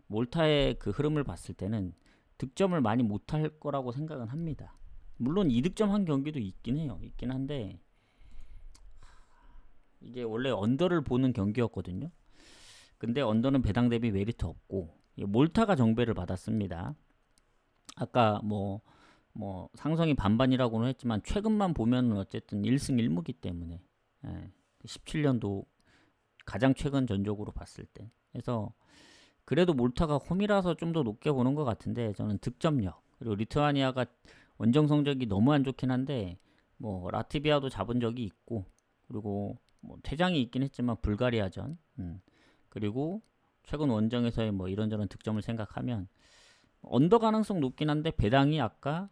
몰타의 그 흐름을 봤을 때는 득점을 많이 못할 거라고 생각은 합니다. 물론 2득점 한 경기도 있긴 해요. 있긴 한데 이게 원래 언더를 보는 경기였거든요. 근데 언더는 배당 대비 메리트 없고 몰타가 정배를 받았습니다. 아까 상성이 반반이라고는 했지만 최근만 보면은 어쨌든 1승 1무기 때문에 17년도 가장 최근 전적으로 봤을 때, 그래서 그래도 몰타가 홈이라서 좀 더 높게 보는 것 같은데, 저는 득점력, 그리고 리투아니아가 원정 성적이 너무 안 좋긴 한데 라트비아도 잡은 적이 있고, 그리고 퇴장이 있긴 했지만 불가리아전, 그리고 최근 원정에서의 이런저런 득점을 생각하면 언더 가능성 높긴 한데 배당이 아까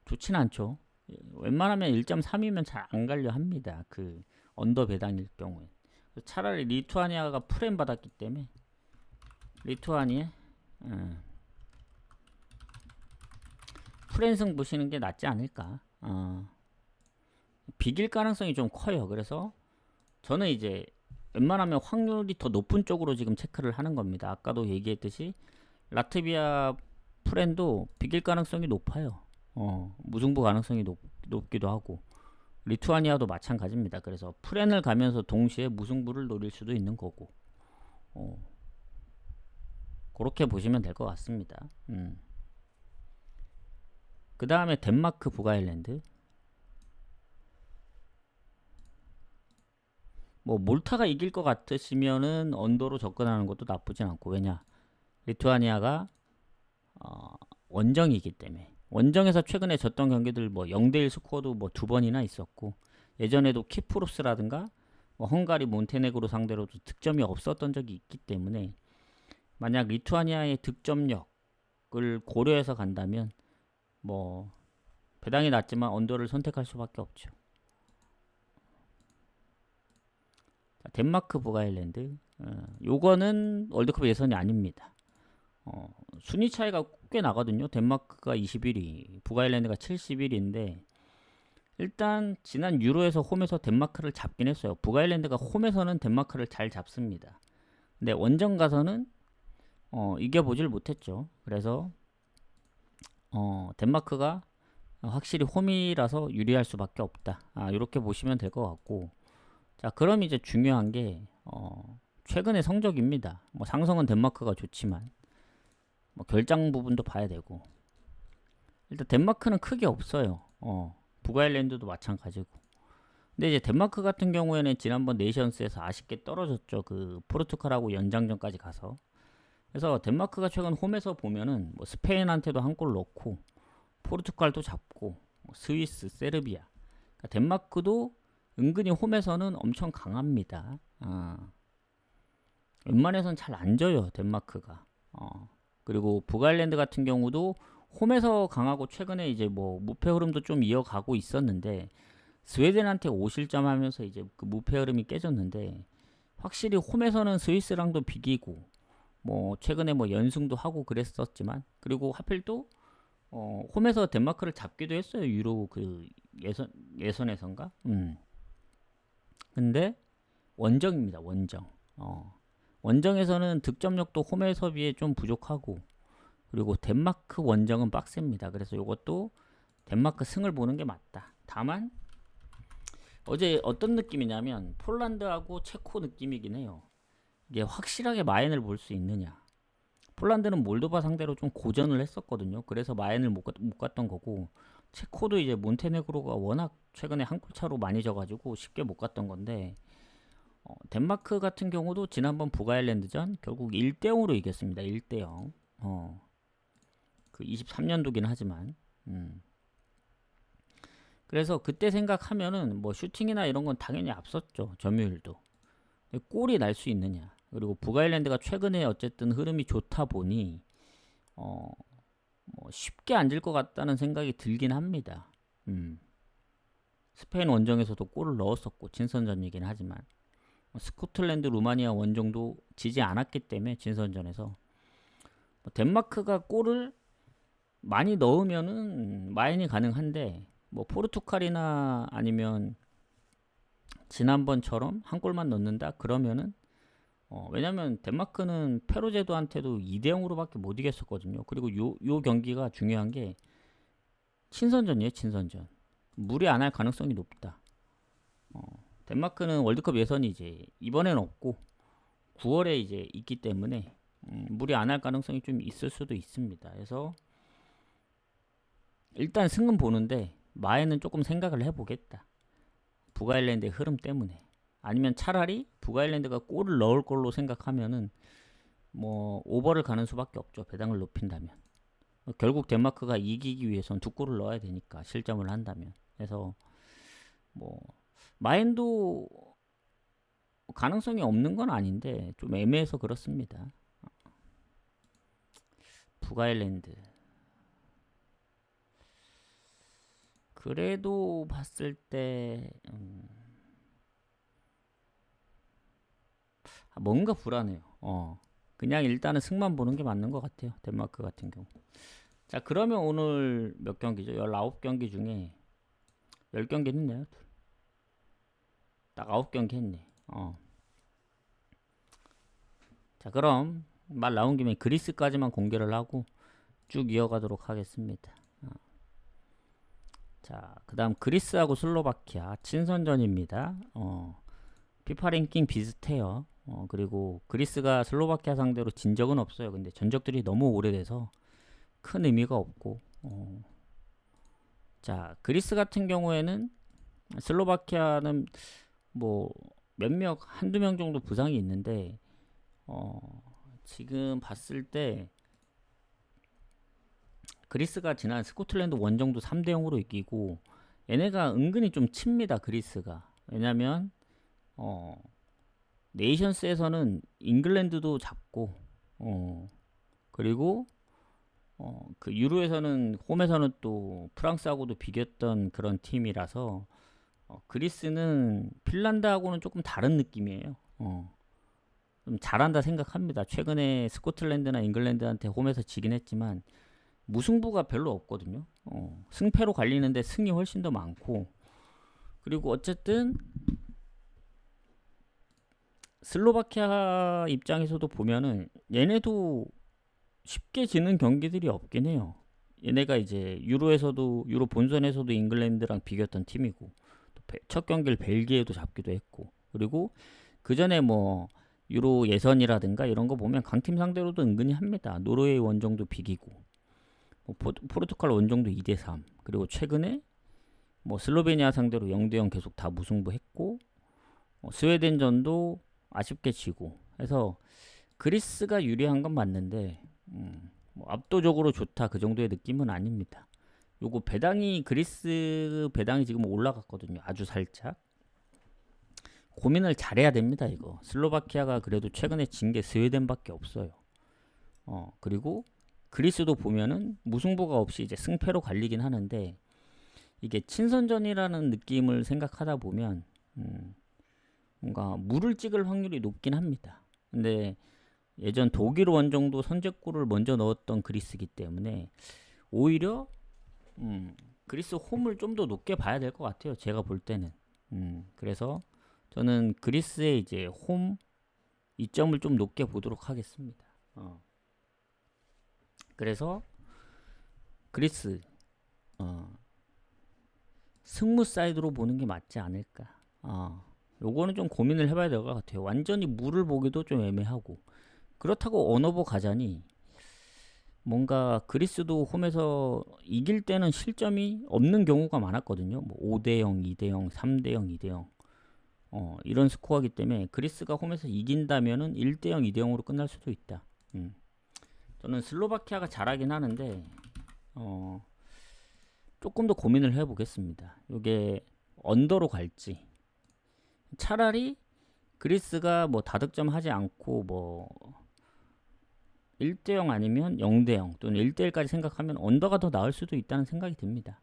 좋진 않죠. 웬만하면 1.3이면 잘 안 가려 합니다. 그 언더 배당일 경우에. 차라리 리투아니아가 프렘 받았기 때문에 리투아니아 프랜승 보시는 게 낫지 않을까. 비길 가능성이 좀 커요. 그래서 저는 이제 웬만하면 확률이 더 높은 쪽으로 지금 체크를 하는 겁니다. 아까도 얘기했듯이 라트비아 프렌도 비길 가능성이 높아요. 무승부 가능성이 높기도 하고, 리투아니아도 마찬가지입니다. 그래서 프렌을 가면서 동시에 무승부를 노릴 수도 있는 거고, 그렇게 보시면 될 것 같습니다. 그 다음에 덴마크 북아일랜드. 몰타가 이길 것 같으시면은 언더로 접근하는 것도 나쁘진 않고, 왜냐, 리투아니아가 원정이기 때문에. 원정에서 최근에 졌던 경기들 0대1 스코어도 2번이나 있었고, 예전에도 키프로스라든가 헝가리 몬테네그로 상대로도 득점이 없었던 적이 있기 때문에, 만약 리투아니아의 득점력을 고려해서 간다면 배당이 낮지만 언더를 선택할 수밖에 없죠. 자, 덴마크 북아일랜드. 요거는 월드컵 예선이 아닙니다. 순위 차이가 꽤 나거든요. 덴마크가 21위, 북아일랜드가 71위인데 일단 지난 유로에서 홈에서 덴마크를 잡긴 했어요. 북아일랜드가 홈에서는 덴마크를 잘 잡습니다. 근데 원정 가서는 이겨보질 못했죠. 그래서 덴마크가 확실히 홈이라서 유리할 수밖에 없다. 이렇게 보시면 될 것 같고, 자, 그럼 이제 중요한 게 최근의 성적입니다. 상성은 덴마크가 좋지만 결장 부분도 봐야 되고, 일단 덴마크는 크게 없어요. 북아일랜드도 마찬가지고. 근데 이제 덴마크 같은 경우에는 지난번 네이션스에서 아쉽게 떨어졌죠. 그 포르투갈하고 연장전까지 가서. 그래서 덴마크가 최근 홈에서 보면은 스페인한테도 한 골 넣고, 포르투갈도 잡고, 스위스, 세르비아. 그러니까 덴마크도 은근히 홈에서는 엄청 강합니다. 웬만해선 잘 안 져요, 덴마크가. 그리고 북아일랜드 같은 경우도 홈에서 강하고, 최근에 이제 무패 흐름도 좀 이어가고 있었는데 스웨덴한테 5실점 하면서 이제 그 무패 흐름이 깨졌는데, 확실히 홈에서는 스위스랑도 비기고 최근에 연승도 하고 그랬었지만, 그리고 하필 또 홈에서 덴마크를 잡기도 했어요. 유로 그 예선에선가. 근데 원정입니다. 원정. 원정에서는 득점력도 홈에서 비해 좀 부족하고, 그리고 덴마크 원정은 빡셉니다. 그래서 이것도 덴마크 승을 보는 게 맞다. 다만 어제 어떤 느낌이냐면 폴란드하고 체코 느낌이긴 해요. 이게 확실하게 마엔을 볼 수 있느냐. 폴란드는 몰도바 상대로 좀 고전을 했었거든요. 그래서 마엔을 못 갔던 거고, 체코도 이제 몬테네그로가 워낙 최근에 한 골 차로 많이 져가지고 쉽게 못 갔던 건데, 덴마크 같은 경우도 지난번 북아일랜드전 결국 1대0으로 이겼습니다. 1대0. 그 23년도긴 하지만. 그래서 그때 생각하면은 슈팅이나 이런 건 당연히 앞섰죠. 점유율도. 골이 날 수 있느냐. 그리고 북아일랜드가 최근에 어쨌든 흐름이 좋다 보니 쉽게 안 질 것 같다는 생각이 들긴 합니다. 스페인 원정에서도 골을 넣었었고 친선전이긴 하지만 스코틀랜드, 루마니아 원정도 지지 않았기 때문에 친선전에서 덴마크가 골을 많이 넣으면은 마인이 가능한데 뭐 포르투갈이나 아니면 지난번처럼 한 골만 넣는다 그러면은 왜냐면 덴마크는 페로제도한테도 2대 0으로밖에 못 이겼었거든요. 그리고 요 경기가 중요한 게 친선전이에요, 친선전. 무리 안 할 가능성이 높다. 덴마크는 월드컵 예선이 이제 이번엔 없고 9월에 이제 있기 때문에 무리 안 할 가능성이 좀 있을 수도 있습니다. 그래서 일단 승은 보는데 마에는 조금 생각을 해보겠다. 북아일랜드의 흐름 때문에. 아니면 차라리 북아일랜드가 골을 넣을 걸로 생각하면은 뭐 오버를 가는 수밖에 없죠. 배당을 높인다면. 결국 덴마크가 이기기 위해선 두 골을 넣어야 되니까 실점을 한다면. 그래서 뭐 마인도 가능성이 없는 건 아닌데 좀 애매해서 그렇습니다. 북아일랜드 그래도 봤을 때 뭔가 불안해요. 그냥 일단은 승만 보는 게 맞는 것 같아요. 덴마크 같은 경우. 자, 그러면 오늘 몇 경기죠? 19경기 중에 10경기 했네요. 딱 9경기 했네. 자, 그럼 말 나온 김에 그리스까지만 공개를 하고 쭉 이어가도록 하겠습니다. 자, 그 다음 그리스하고 슬로바키아 친선전입니다. 피파 랭킹 비슷해요. 그리고 그리스가 슬로바키아 상대로 진 적은 없어요. 근데 전적들이 너무 오래돼서 큰 의미가 없고 자, 그리스 같은 경우에는 슬로바키아는 뭐 몇몇 한두 명 정도 부상이 있는데 지금 봤을 때 그리스가 지난 스코틀랜드 원정도 3대 0으로 이기고 얘네가 은근히 좀 칩니다. 그리스가. 왜냐면 네이션스에서는 잉글랜드도 잡고 그리고 그 유로에서는 홈에서는 또 프랑스하고도 비겼던 그런 팀이라서 그리스는 핀란드하고는 조금 다른 느낌이에요. 좀 잘한다 생각합니다. 최근에 스코틀랜드나 잉글랜드한테 홈에서 지긴 했지만 무승부가 별로 없거든요. 승패로 갈리는데 승이 훨씬 더 많고 그리고 어쨌든 슬로바키아 입장에서도 보면은 얘네도 쉽게 지는 경기들이 없긴 해요. 얘네가 이제 유로에서도 유로 본선에서도 잉글랜드랑 비겼던 팀이고 첫 경기를 벨기에도 잡기도 했고 그리고 그 전에 뭐 유로 예선이라든가 이런 거 보면 강팀 상대로도 은근히 합니다. 노르웨이 원정도 비기고 뭐 포르투갈 원정도 2대 3 그리고 최근에 뭐 슬로베니아 상대로 0대 0 계속 다 무승부했고 스웨덴전도 아쉽게 지고 해서 그리스가 유리한 건 맞는데 뭐 압도적으로 좋다 그 정도의 느낌은 아닙니다. 요거 배당이 그리스 배당이 지금 올라갔거든요. 아주 살짝 고민을 잘해야 됩니다. 이거 슬로바키아가 그래도 최근에 진 게 스웨덴밖에 없어요. 그리고 그리스도 보면은 무승부가 없이 이제 승패로 갈리긴 하는데 이게 친선전이라는 느낌을 생각하다 보면 뭔가 물을 찍을 확률이 높긴 합니다. 근데 예전 독일 원정도 선제골을 먼저 넣었던 그리스이기 때문에 오히려 그리스 홈을 좀 더 높게 봐야 될 것 같아요. 제가 볼 때는. 그래서 저는 그리스의 이제 홈 이점을 좀 높게 보도록 하겠습니다. 그래서 그리스 승무 사이드로 보는 게 맞지 않을까. 요거는 좀 고민을 해봐야 될 것 같아요. 완전히 물을 보기도 좀 애매하고 그렇다고 언어버 가자니 뭔가 그리스도 홈에서 이길 때는 실점이 없는 경우가 많았거든요. 뭐 5대 0, 2대 0, 3대 0, 2대 0 이런 스코어이기 때문에 그리스가 홈에서 이긴다면은 1대 0, 2대 0으로 끝날 수도 있다. 저는 슬로바키아가 잘하긴 하는데 조금 더 고민을 해보겠습니다. 이게 언더로 갈지 차라리 그리스가 뭐 다득점 하지 않고 뭐 1대 0 아니면 0대 0 또는 1대 1까지 생각하면 언더가 더 나을 수도 있다는 생각이 듭니다.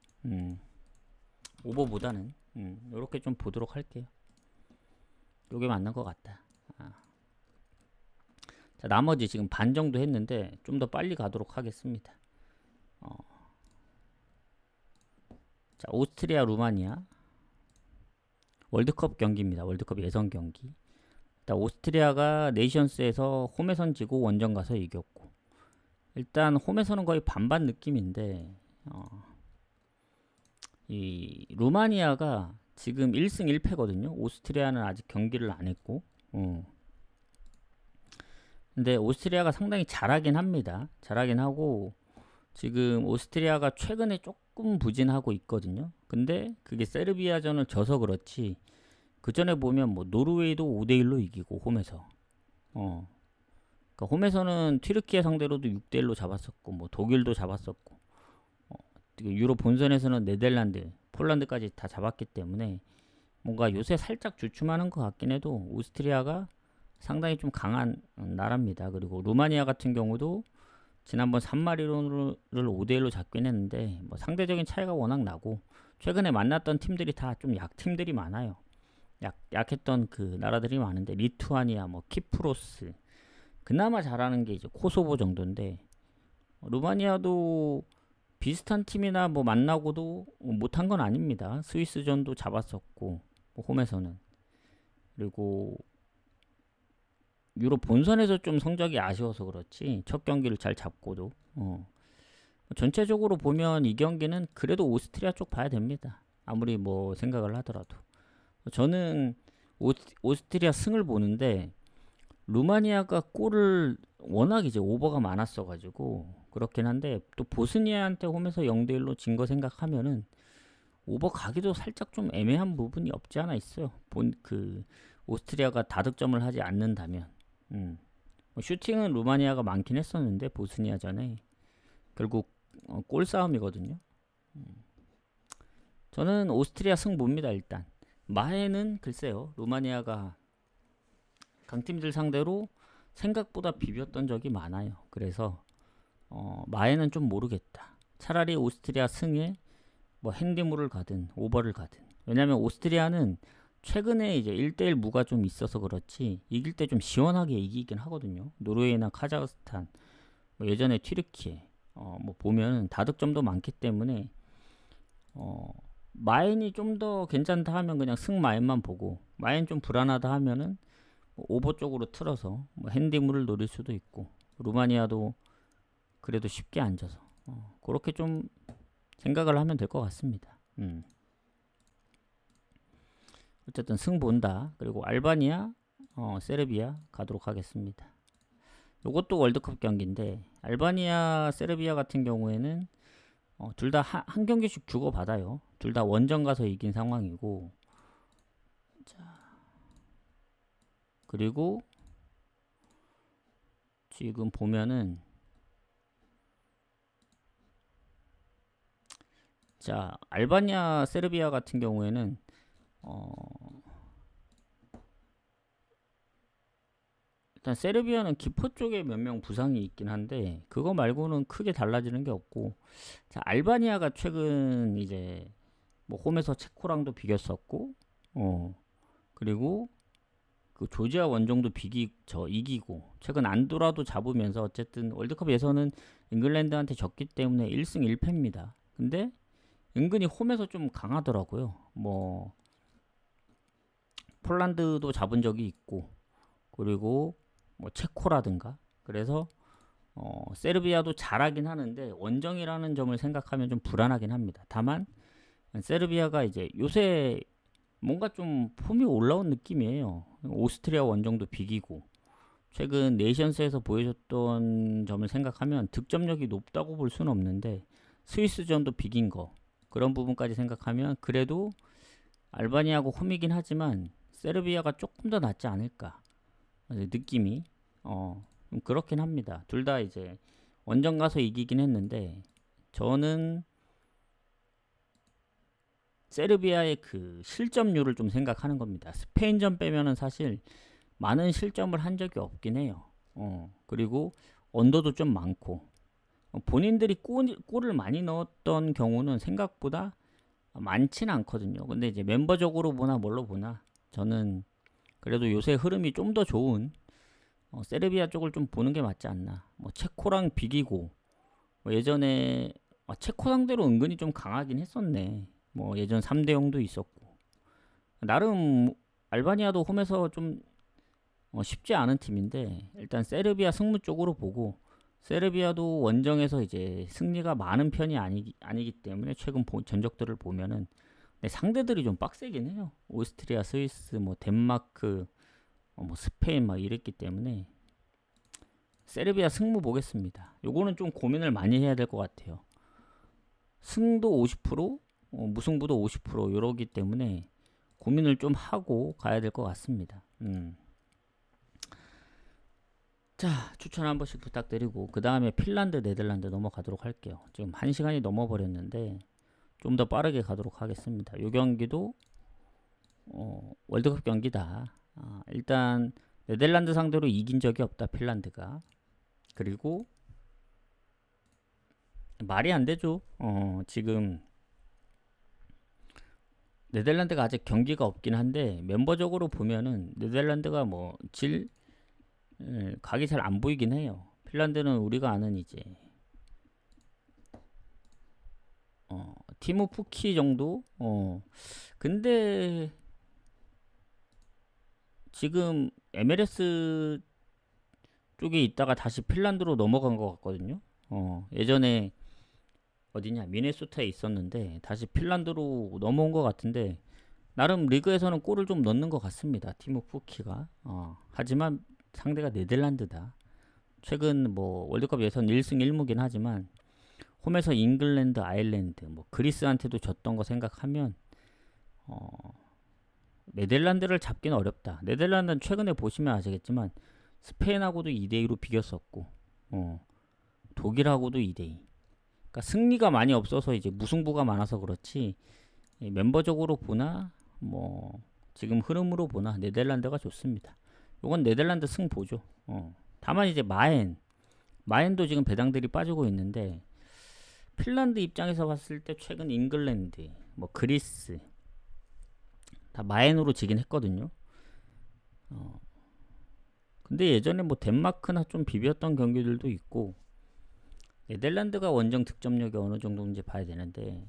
오버보다는 요렇게 좀 보도록 할게요. 요게 맞는 것 같다. 자, 나머지 지금 반 정도 했는데 좀 더 빨리 가도록 하겠습니다. 자, 오스트리아 루마니아 월드컵 경기입니다. 월드컵 예선 경기. 일단 오스트리아가 네이션스에서 홈에선 지고 원정 가서 이겼고, 일단 홈에서는 거의 반반 느낌인데 이 루마니아가 지금 1승 1패거든요. 오스트리아는 아직 경기를 안 했고, 근데 오스트리아가 상당히 잘하긴 합니다. 잘하긴 하고 지금 오스트리아가 최근에 조금 부진하고 있거든요. 근데 그게 세르비아전을 져서 그렇지, 그 전에 보면 뭐 노르웨이도 5대1로 이기고 홈에서, 그러니까 홈에서는 튀르키예 상대로도 6대1로 잡았었고, 뭐 독일도 잡았었고, 유럽 본선에서는 네덜란드, 폴란드까지 다 잡았기 때문에 뭔가 요새 살짝 주춤하는 것 같긴 해도 오스트리아가 상당히 좀 강한 나라입니다. 그리고 루마니아 같은 경우도 지난번 산마리노를 5대1로 잡긴 했는데 뭐 상대적인 차이가 워낙 나고, 최근에 만났던 팀들이 다 좀 약팀들이 많아요. 약했던 그 나라들이 많은데, 리투아니아, 뭐 키프로스, 그나마 잘하는 게 이제 코소보 정도인데, 루마니아도 비슷한 팀이나 뭐 만나고도 못한 건 아닙니다. 스위스전도 잡았었고, 뭐 홈에서는. 그리고 유럽 본선에서 좀 성적이 아쉬워서 그렇지 첫 경기를 잘 잡고도 전체적으로 보면 이 경기는 그래도 오스트리아 쪽 봐야 됩니다. 아무리 뭐 생각을 하더라도. 저는 오스트리아 승을 보는데, 루마니아가 골을 워낙 이제 오버가 많았어 가지고 그렇긴 한데, 또 보스니아한테 홈에서 0대1로 진 거 생각하면은 오버 가기도 살짝 좀 애매한 부분이 없지 않아 있어요. 오스트리아가 다득점을 하지 않는다면. 뭐 슈팅은 루마니아가 많긴 했었는데 보스니아 전에 결국 골 싸움이거든요. 저는 오스트리아 승 봅니다. 일단 마해는 글쎄요, 루마니아가 강팀들 상대로 생각보다 비볐던 적이 많아요. 그래서 마해는 좀 모르겠다. 차라리 오스트리아 승에 뭐 핸디물을 가든 오버를 가든. 왜냐면 오스트리아는 최근에 이제 1대1 무가 좀 있어서 그렇지 이길 때 좀 시원하게 이기긴 하거든요. 노르웨이나 카자흐스탄, 뭐 예전에 튀르키예, 뭐 보면 다득점도 많기 때문에 마인이 좀 더 괜찮다 하면 그냥 승 마인만 보고, 마인 좀 불안하다 하면은 뭐 오버 쪽으로 틀어서 뭐 핸디물을 노릴 수도 있고, 루마니아도 그래도 쉽게 안 져서 그렇게 좀 생각을 하면 될 것 같습니다. 어쨌든 승 본다. 그리고 알바니아, 세르비아 가도록 하겠습니다. 요것도 월드컵 경기인데, 알바니아, 세르비아 같은 경우에는 둘 다 한 경기씩 주고 받아요. 둘 다 원정 가서 이긴 상황이고, 자, 그리고 지금 보면은, 자, 알바니아, 세르비아 같은 경우에는 일단 세르비아는 기포 쪽에 몇 명 부상이 있긴 한데 그거 말고는 크게 달라지는 게 없고, 자, 알바니아가 최근 이제 뭐 홈에서 체코랑도 비겼었고, 그리고 그 조지아 원정도 이기고, 최근 안도라도 잡으면서 어쨌든 월드컵 예선은 잉글랜드한테 졌기 때문에 1승 1패입니다. 근데 은근히 홈에서 좀 강하더라고요. 뭐 폴란드도 잡은 적이 있고, 그리고 뭐 체코라든가. 그래서 세르비아도 잘하긴 하는데 원정이라는 점을 생각하면 좀 불안하긴 합니다. 다만 세르비아가 이제 요새 뭔가 좀 폼이 올라온 느낌이에요. 오스트리아 원정도 비기고, 최근 네이션스에서 보여줬던 점을 생각하면 득점력이 높다고 볼 수는 없는데 스위스전도 비긴 거, 그런 부분까지 생각하면 그래도 알바니아하고 홈이긴 하지만 세르비아가 조금 더 낫지 않을까 느낌이 좀 그렇긴 합니다. 둘 다 이제 원정 가서 이기긴 했는데, 저는 세르비아의 그 실점률을 좀 생각하는 겁니다. 스페인전 빼면은 사실 많은 실점을 한 적이 없긴 해요. 그리고 언더도 좀 많고, 본인들이 골을 많이 넣었던 경우는 생각보다 많지는 않거든요. 근데 이제 멤버적으로 보나 뭘로 보나 저는 그래도 요새 흐름이 좀 더 좋은 세르비아 쪽을 좀 보는 게 맞지 않나. 뭐 체코랑 비기고 뭐 예전에 체코 상대로 은근히 좀 강하긴 했었네. 뭐 예전 3대 0도 있었고 나름 알바니아도 홈에서 좀 쉽지 않은 팀인데 일단 세르비아 승무 쪽으로 보고 세르비아도 원정에서 이제 승리가 많은 편이 아니기 때문에 최근 전적들을 보면은 상대들이 좀 빡세긴 해요. 오스트리아, 스위스, 뭐 덴마크, 뭐 스페인 막 이랬기 때문에 세르비아 승무 보겠습니다. 요거는 좀 고민을 많이 해야 될 것 같아요. 승도 50%, 무승부도 50% 이러기 때문에 고민을 좀 하고 가야 될 것 같습니다. 자, 추천 한 번씩 부탁드리고 그 다음에 핀란드, 네덜란드 넘어가도록 할게요. 지금 1시간이 넘어버렸는데 좀 더 빠르게 가도록 하겠습니다. 이 경기도 월드컵 경기다. 일단 네덜란드 상대로 이긴 적이 없다, 핀란드가. 그리고 말이 안 되죠. 지금 네덜란드가 아직 경기가 없긴 한데 멤버적으로 보면은 네덜란드가 뭐 각이 잘 안 보이긴 해요. 핀란드는 우리가 아는 이제 티무 푸키 정도. 근데 지금 MLS 쪽에 있다가 다시 핀란드로 넘어간 것 같거든요. 예전에 어디냐 미네소타에 있었는데 다시 핀란드로 넘어온 것 같은데 나름 리그에서는 골을 좀 넣는 것 같습니다. 티모 푸키가. 하지만 상대가 네덜란드다. 최근 뭐 월드컵 예선 1승 1무긴 하지만 홈에서 잉글랜드, 아일랜드, 뭐 그리스한테도 졌던 거 생각하면 네덜란드를 잡기는 어렵다. 네덜란드는 최근에 보시면 아시겠지만 스페인하고도 2대2로 비겼었고 독일하고도 2대2. 그러니까 승리가 많이 없어서 이제 무승부가 많아서 그렇지 멤버적으로 보나 뭐 지금 흐름으로 보나 네덜란드가 좋습니다. 이건 네덜란드 승보죠. 다만 이제 마엔도 지금 배당들이 빠지고 있는데 핀란드 입장에서 봤을 때 최근 잉글랜드, 뭐 그리스 다 마엔으로 지긴 했거든요. 근데 예전에 뭐 덴마크나 좀 비볐던 경기들도 있고 네덜란드가 원정 득점력이 어느 정도인지 봐야 되는데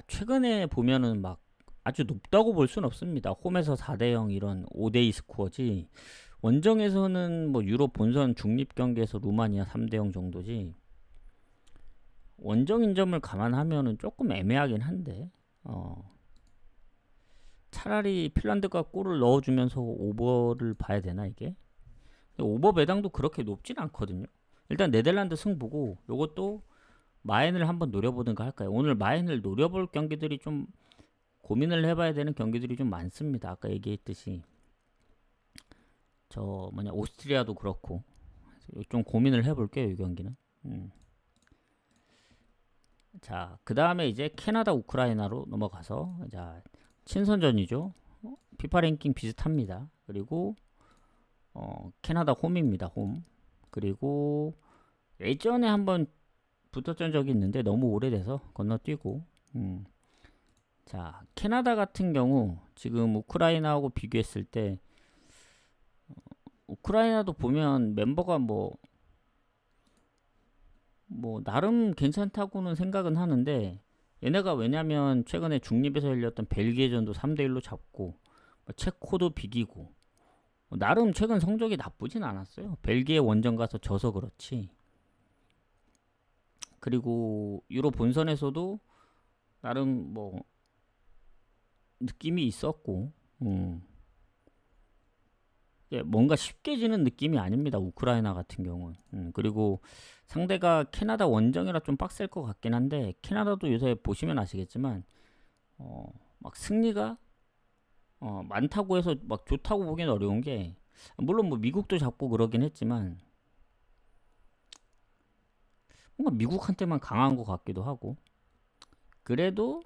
최근에 보면은 막 아주 높다고 볼 수는 없습니다. 홈에서 4대0 이런 5대2 스코어지 원정에서는 뭐 유럽 본선 중립 경기에서 루마니아 3대0 정도지 원정 인점을 감안하면은 조금 애매하긴 한데 차라리 핀란드가 골을 넣어주면서 오버를 봐야 되나 이게? 오버 배당도 그렇게 높진 않거든요. 일단 네덜란드 승 보고 요것도 마엔을 한번 노려보든가 할까요? 오늘 마엔을 노려볼 경기들이 좀 고민을 해봐야 되는 경기들이 좀 많습니다. 아까 얘기했듯이 저 뭐냐 오스트리아도 그렇고 좀 고민을 해볼게요. 이 경기는. 자, 그 다음에 이제 캐나다, 우크라이나로 넘어가서 자 친선전이죠. 피파 랭킹 비슷합니다. 그리고 캐나다 홈입니다. 홈. 그리고 예전에 한번 붙었던 적이 있는데 너무 오래돼서 건너뛰고 자 캐나다 같은 경우 지금 우크라이나하고 비교했을 때 우크라이나도 보면 멤버가 뭐 나름 괜찮다고는 생각은 하는데 얘네가 왜냐면 최근에 중립에서 열렸던 벨기에전도 3대1로 잡고 체코도 비기고 나름 최근 성적이 나쁘진 않았어요. 벨기에 원정 가서 져서 그렇지. 그리고 유로 본선에서도 나름 뭐 느낌이 있었고 뭔가 쉽게 지는 느낌이 아닙니다. 우크라이나 같은 경우는. 그리고 상대가 캐나다 원정이라 좀 빡셀 것 같긴 한데 캐나다도 요새 보시면 아시겠지만 막 승리가 많다고 해서 막 좋다고 보기는 어려운 게 물론 뭐 미국도 잡고 그러긴 했지만 뭔가 미국한테만 강한 것 같기도 하고 그래도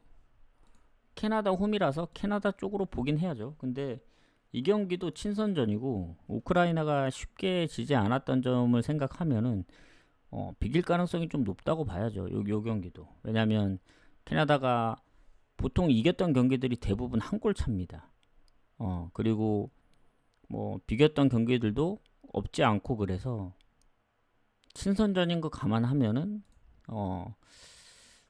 캐나다 홈이라서 캐나다 쪽으로 보긴 해야죠. 근데 이 경기도 친선전이고 우크라이나가 쉽게 지지 않았던 점을 생각하면은 비길 가능성이 좀 높다고 봐야죠. 요 경기도. 왜냐면 캐나다가 보통 이겼던 경기들이 대부분 한 골 차입니다. 그리고 뭐 비겼던 경기들도 없지 않고, 그래서 친선전인 거 감안하면은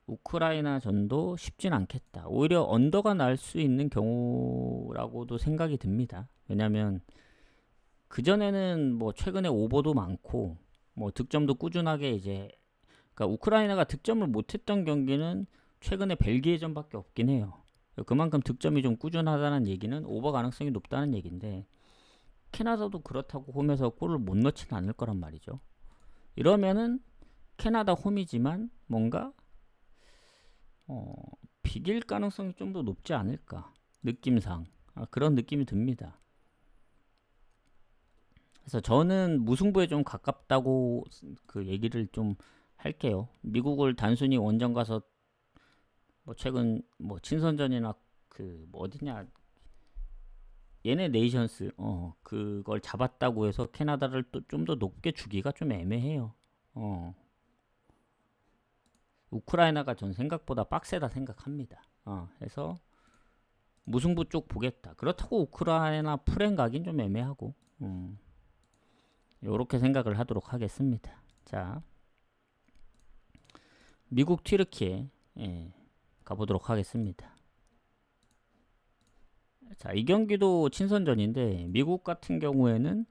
우크라이나 전도 쉽진 않겠다. 오히려 언더가 날 수 있는 경우라고도 생각이 듭니다. 왜냐면 그전에는 뭐 최근에 오버도 많고 뭐 득점도 꾸준하게 이제, 그러니까 우크라이나가 득점을 못했던 경기는 최근에 벨기에전밖에 없긴 해요. 그만큼 득점이 좀 꾸준하다는 얘기는 오버 가능성이 높다는 얘기인데, 캐나다도 그렇다고 홈에서 골을 못 넣지는 않을 거란 말이죠. 이러면은 캐나다 홈이지만 뭔가 비길 가능성이 좀 더 높지 않을까, 느낌상. 그런 느낌이 듭니다. 그래서 저는 무승부에 좀 가깝다고 그 얘기를 좀 할게요. 미국을 단순히 원정 가서 뭐 최근 뭐 친선전이나 그 뭐 어디냐, 얘네 네이션스 그걸 잡았다고 해서 캐나다를 또 좀 더 높게 주기가 좀 애매해요. 우크라이나가 전 생각보다 빡세다 생각합니다. 해서 무승부 쪽 보겠다. 그렇다고 우크라이나 풀행 가긴 좀 애매하고, 요렇게 생각을 하도록 하겠습니다. 자, 미국 튀르키예 가보도록 하겠습니다. 자, 이 경기도 친선전인데 미국 같은 경우에는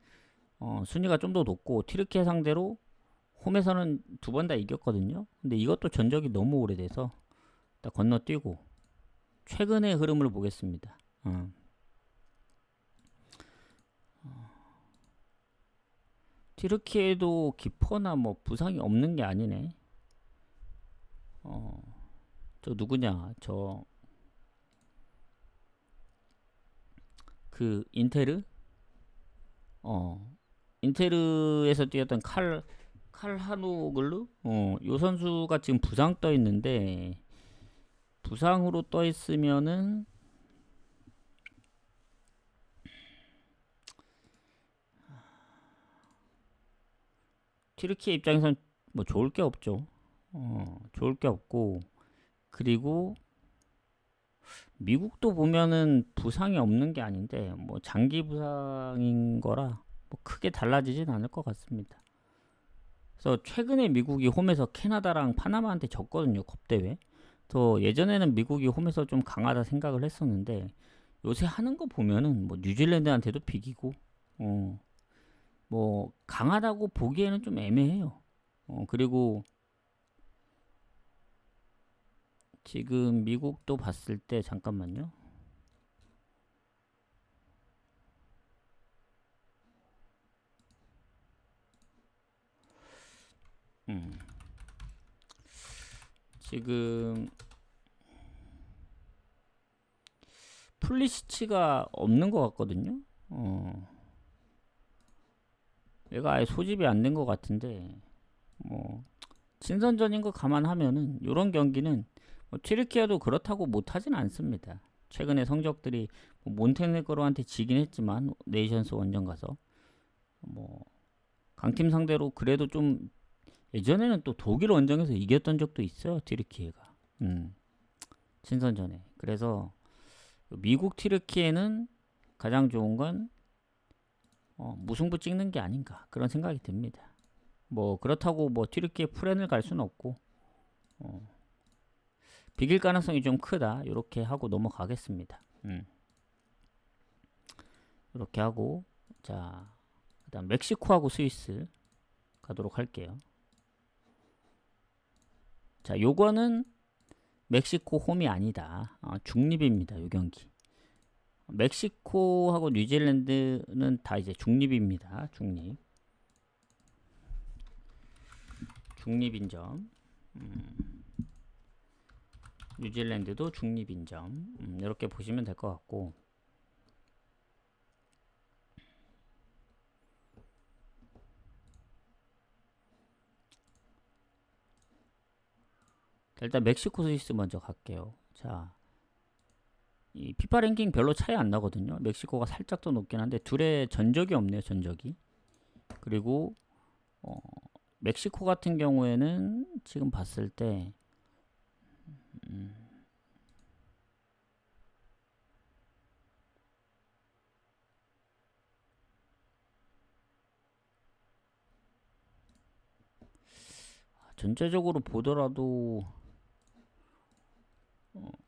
순위가 좀 더 높고 튀르키예 상대로 홈에서는 두 번 다 이겼거든요. 근데 이것도 전적이 너무 오래돼서 딱 건너뛰고 최근의 흐름을 보겠습니다. 튀르키예도 기퍼나 뭐 부상이 없는 게 아니네. 저 누구냐, 저 그 인테르에서 뛰었던 칼하누글루, 요 선수가 지금 부상 떠 있는데, 부상으로 떠 있으면은 튀르키예 입장에선 뭐 좋을 게 없죠. 좋을 게 없고, 그리고 미국도 보면은 부상이 없는 게 아닌데 뭐 장기 부상인 거라 뭐 크게 달라지진 않을 것 같습니다. 그래서 최근에 미국이 홈에서 캐나다랑 파나마한테 졌거든요, 컵대회. 또 예전에는 미국이 홈에서 좀 강하다 생각을 했었는데 요새 하는 거 보면은 뭐 뉴질랜드한테도 비기고 뭐 강하다고 보기에는 좀 애매해요. 그리고 지금 미국도 봤을 때, 잠깐만요. 지금 플리시치가 없는 것 같거든요. 얘가 아예 소집이 안 된 것 같은데, 뭐 친선전인 거 감안하면은 이런 경기는 뭐 튀르키예도 그렇다고 못하진 않습니다. 최근에 성적들이 뭐 몬테네그로한테 지긴 했지만 네이션스 원정 가서 뭐 강팀 상대로 그래도 좀, 예전에는 또 독일 원정에서 이겼던 적도 있어요, 튀르키예가. 친선전에. 그래서 미국 튀르키예는 가장 좋은 건 무승부 찍는 게 아닌가, 그런 생각이 듭니다. 뭐 그렇다고 뭐 튀르키예 프렌을 갈 수는 없고 비길 가능성이 좀 크다, 이렇게 하고 넘어가겠습니다. 이렇게 하고, 자, 그다음 멕시코하고 스위스 가도록 할게요. 자, 요거는 멕시코 홈이 아니다. 중립입니다, 요 경기. 멕시코하고 뉴질랜드는 다 이제 중립입니다. 중립인 점. 뉴질랜드도 중립인 점. 이렇게 보시면 될 것 같고, 일단 멕시코 스위스 먼저 갈게요. 자, 이 피파 랭킹 별로 차이 안 나거든요. 멕시코가 살짝 더 높긴 한데 둘의 전적이 없네요, 전적이. 그리고 멕시코 같은 경우에는 지금 봤을 때 전체적으로 보더라도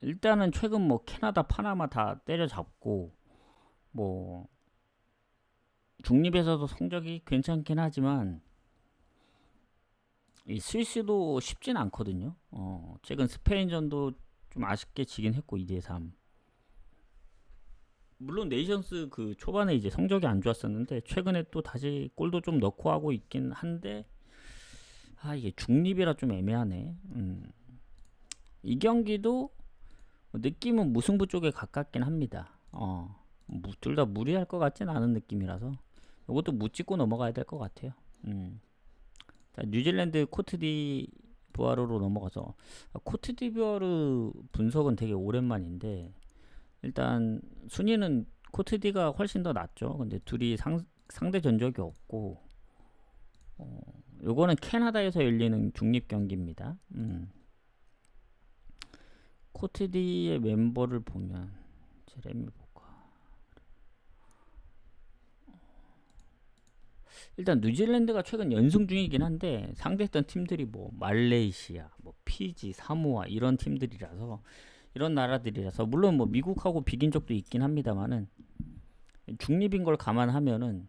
일단은 최근 뭐 캐나다, 파나마 다 때려잡고 뭐 중립에서도 성적이 괜찮긴 하지만 이 스위스도 쉽진 않거든요. 최근 스페인전도 좀 아쉽게 지긴 했고 2대3. 물론 네이션스 그 초반에 이제 성적이 안 좋았었는데 최근에 또 다시 골도 좀 넣고 하고 있긴 한데 이게 중립이라 좀 애매하네. 이 경기도 느낌은 무승부 쪽에 가깝긴 합니다. 둘 다 무리할 것 같진 않은 느낌이라서 이것도 묻짚고 넘어가야 될 것 같아요. 자, 뉴질랜드 코트디부아르로 넘어가서 코트디부아르 분석은 되게 오랜만인데 일단 순위는 코트디가 훨씬 더 낫죠. 근데 둘이 상대 전적이 없고 요거는 캐나다에서 열리는 중립 경기입니다. 코트디의 멤버를 보면 제레미 볼까. 일단 뉴질랜드가 최근 연승 중이긴 한데 상대했던 팀들이 뭐 말레이시아, 뭐 피지, 사모아 이런 팀들이라서 이런 나라들이라서 물론 뭐 미국하고 비긴 적도 있긴 합니다만은 중립인 걸 감안하면은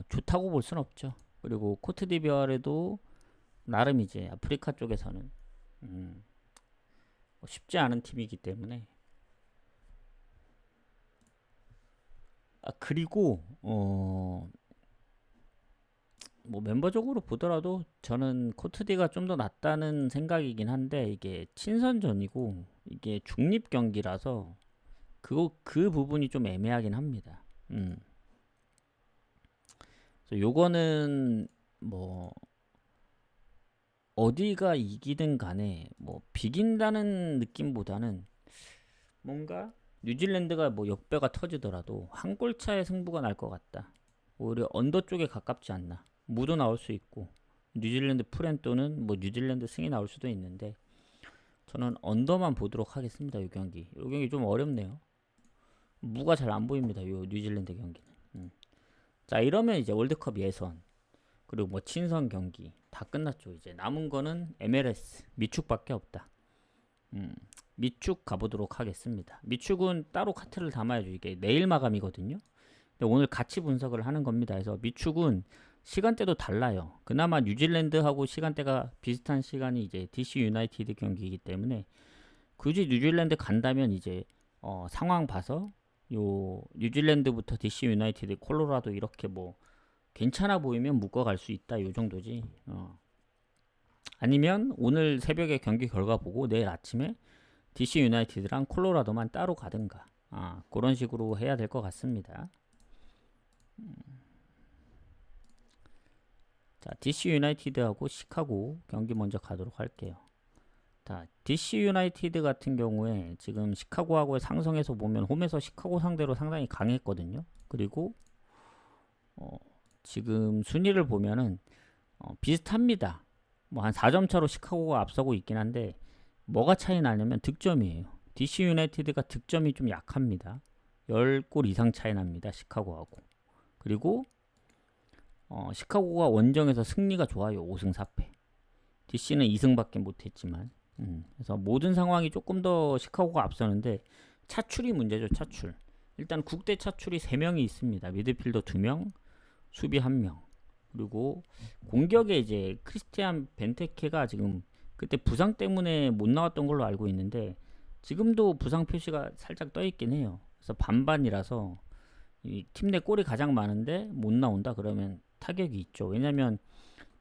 좋다고 볼 순 없죠. 그리고 코트디부아르도 나름 이제 아프리카 쪽에서는 쉽지 않은 팀이기 때문에 그리고 뭐 멤버적으로 보더라도 저는 코트디가 좀 더 낫다는 생각이긴 한데 이게 친선전이고 이게 중립 경기라서 그 부분이 좀 애매하긴 합니다. 그래서 요거는 뭐 어디가 이기든 간에 뭐 비긴다는 느낌보다는 뭔가 뉴질랜드가 뭐 역배가 터지더라도 한 골 차의 승부가 날 것 같다. 오히려 언더 쪽에 가깝지 않나. 무도 나올 수 있고 뉴질랜드 프렌 또는 뭐 뉴질랜드 승이 나올 수도 있는데 저는 언더만 보도록 하겠습니다. 이 경기 좀 어렵네요. 무가 잘 안 보입니다. 요 뉴질랜드 경기는. 자, 이러면 이제 월드컵 예선 그리고 뭐 친선 경기 다 끝났죠. 이제 남은 거는 MLS 미축밖에 없다. 미축 가보도록 하겠습니다. 미축은 따로 카트를 담아야죠. 이게 내일 마감이거든요. 근데 오늘 같이 분석을 하는 겁니다. 그래서 미축은 시간대도 달라요. 그나마 뉴질랜드하고 시간대가 비슷한 시간이 이제 DC 유나이티드 경기이기 때문에 굳이 뉴질랜드 간다면 이제 상황 봐서 요 뉴질랜드부터 DC 유나이티드, 콜로라도 이렇게 뭐 괜찮아 보이면 묶어갈 수 있다. 요 정도지. 아니면 오늘 새벽에 경기 결과 보고 내일 아침에 DC 유나이티드랑 콜로라도만 따로 가든가 그런 식으로 해야 될 것 같습니다. 자, DC 유나이티드하고 시카고 경기 먼저 가도록 할게요. 자, DC 유나이티드 같은 경우에 지금 시카고하고의 상성에서 보면 홈에서 시카고 상대로 상당히 강했거든요. 그리고 지금 순위를 보면은 비슷합니다. 뭐 한 4점 차로 시카고가 앞서고 있긴 한데 뭐가 차이 나냐면 득점이에요. DC 유나이티드가 득점이 좀 약합니다. 10골 이상 차이 납니다. 시카고하고. 그리고 시카고가 원정에서 승리가 좋아요. 5승 4패. DC는 2승밖에 못했지만 그래서 모든 상황이 조금 더 시카고가 앞서는데 차출이 문제죠. 차출. 일단 국대 차출이 3명이 있습니다. 미드필더 2명, 수비 1명. 그리고 공격에 이제 크리스티안 벤테케가 지금 그때 부상 때문에 못 나왔던 걸로 알고 있는데 지금도 부상 표시가 살짝 떠 있긴 해요. 그래서 반반이라서 이 팀 내 골이 가장 많은데 못 나온다 그러면 타격이 있죠. 왜냐면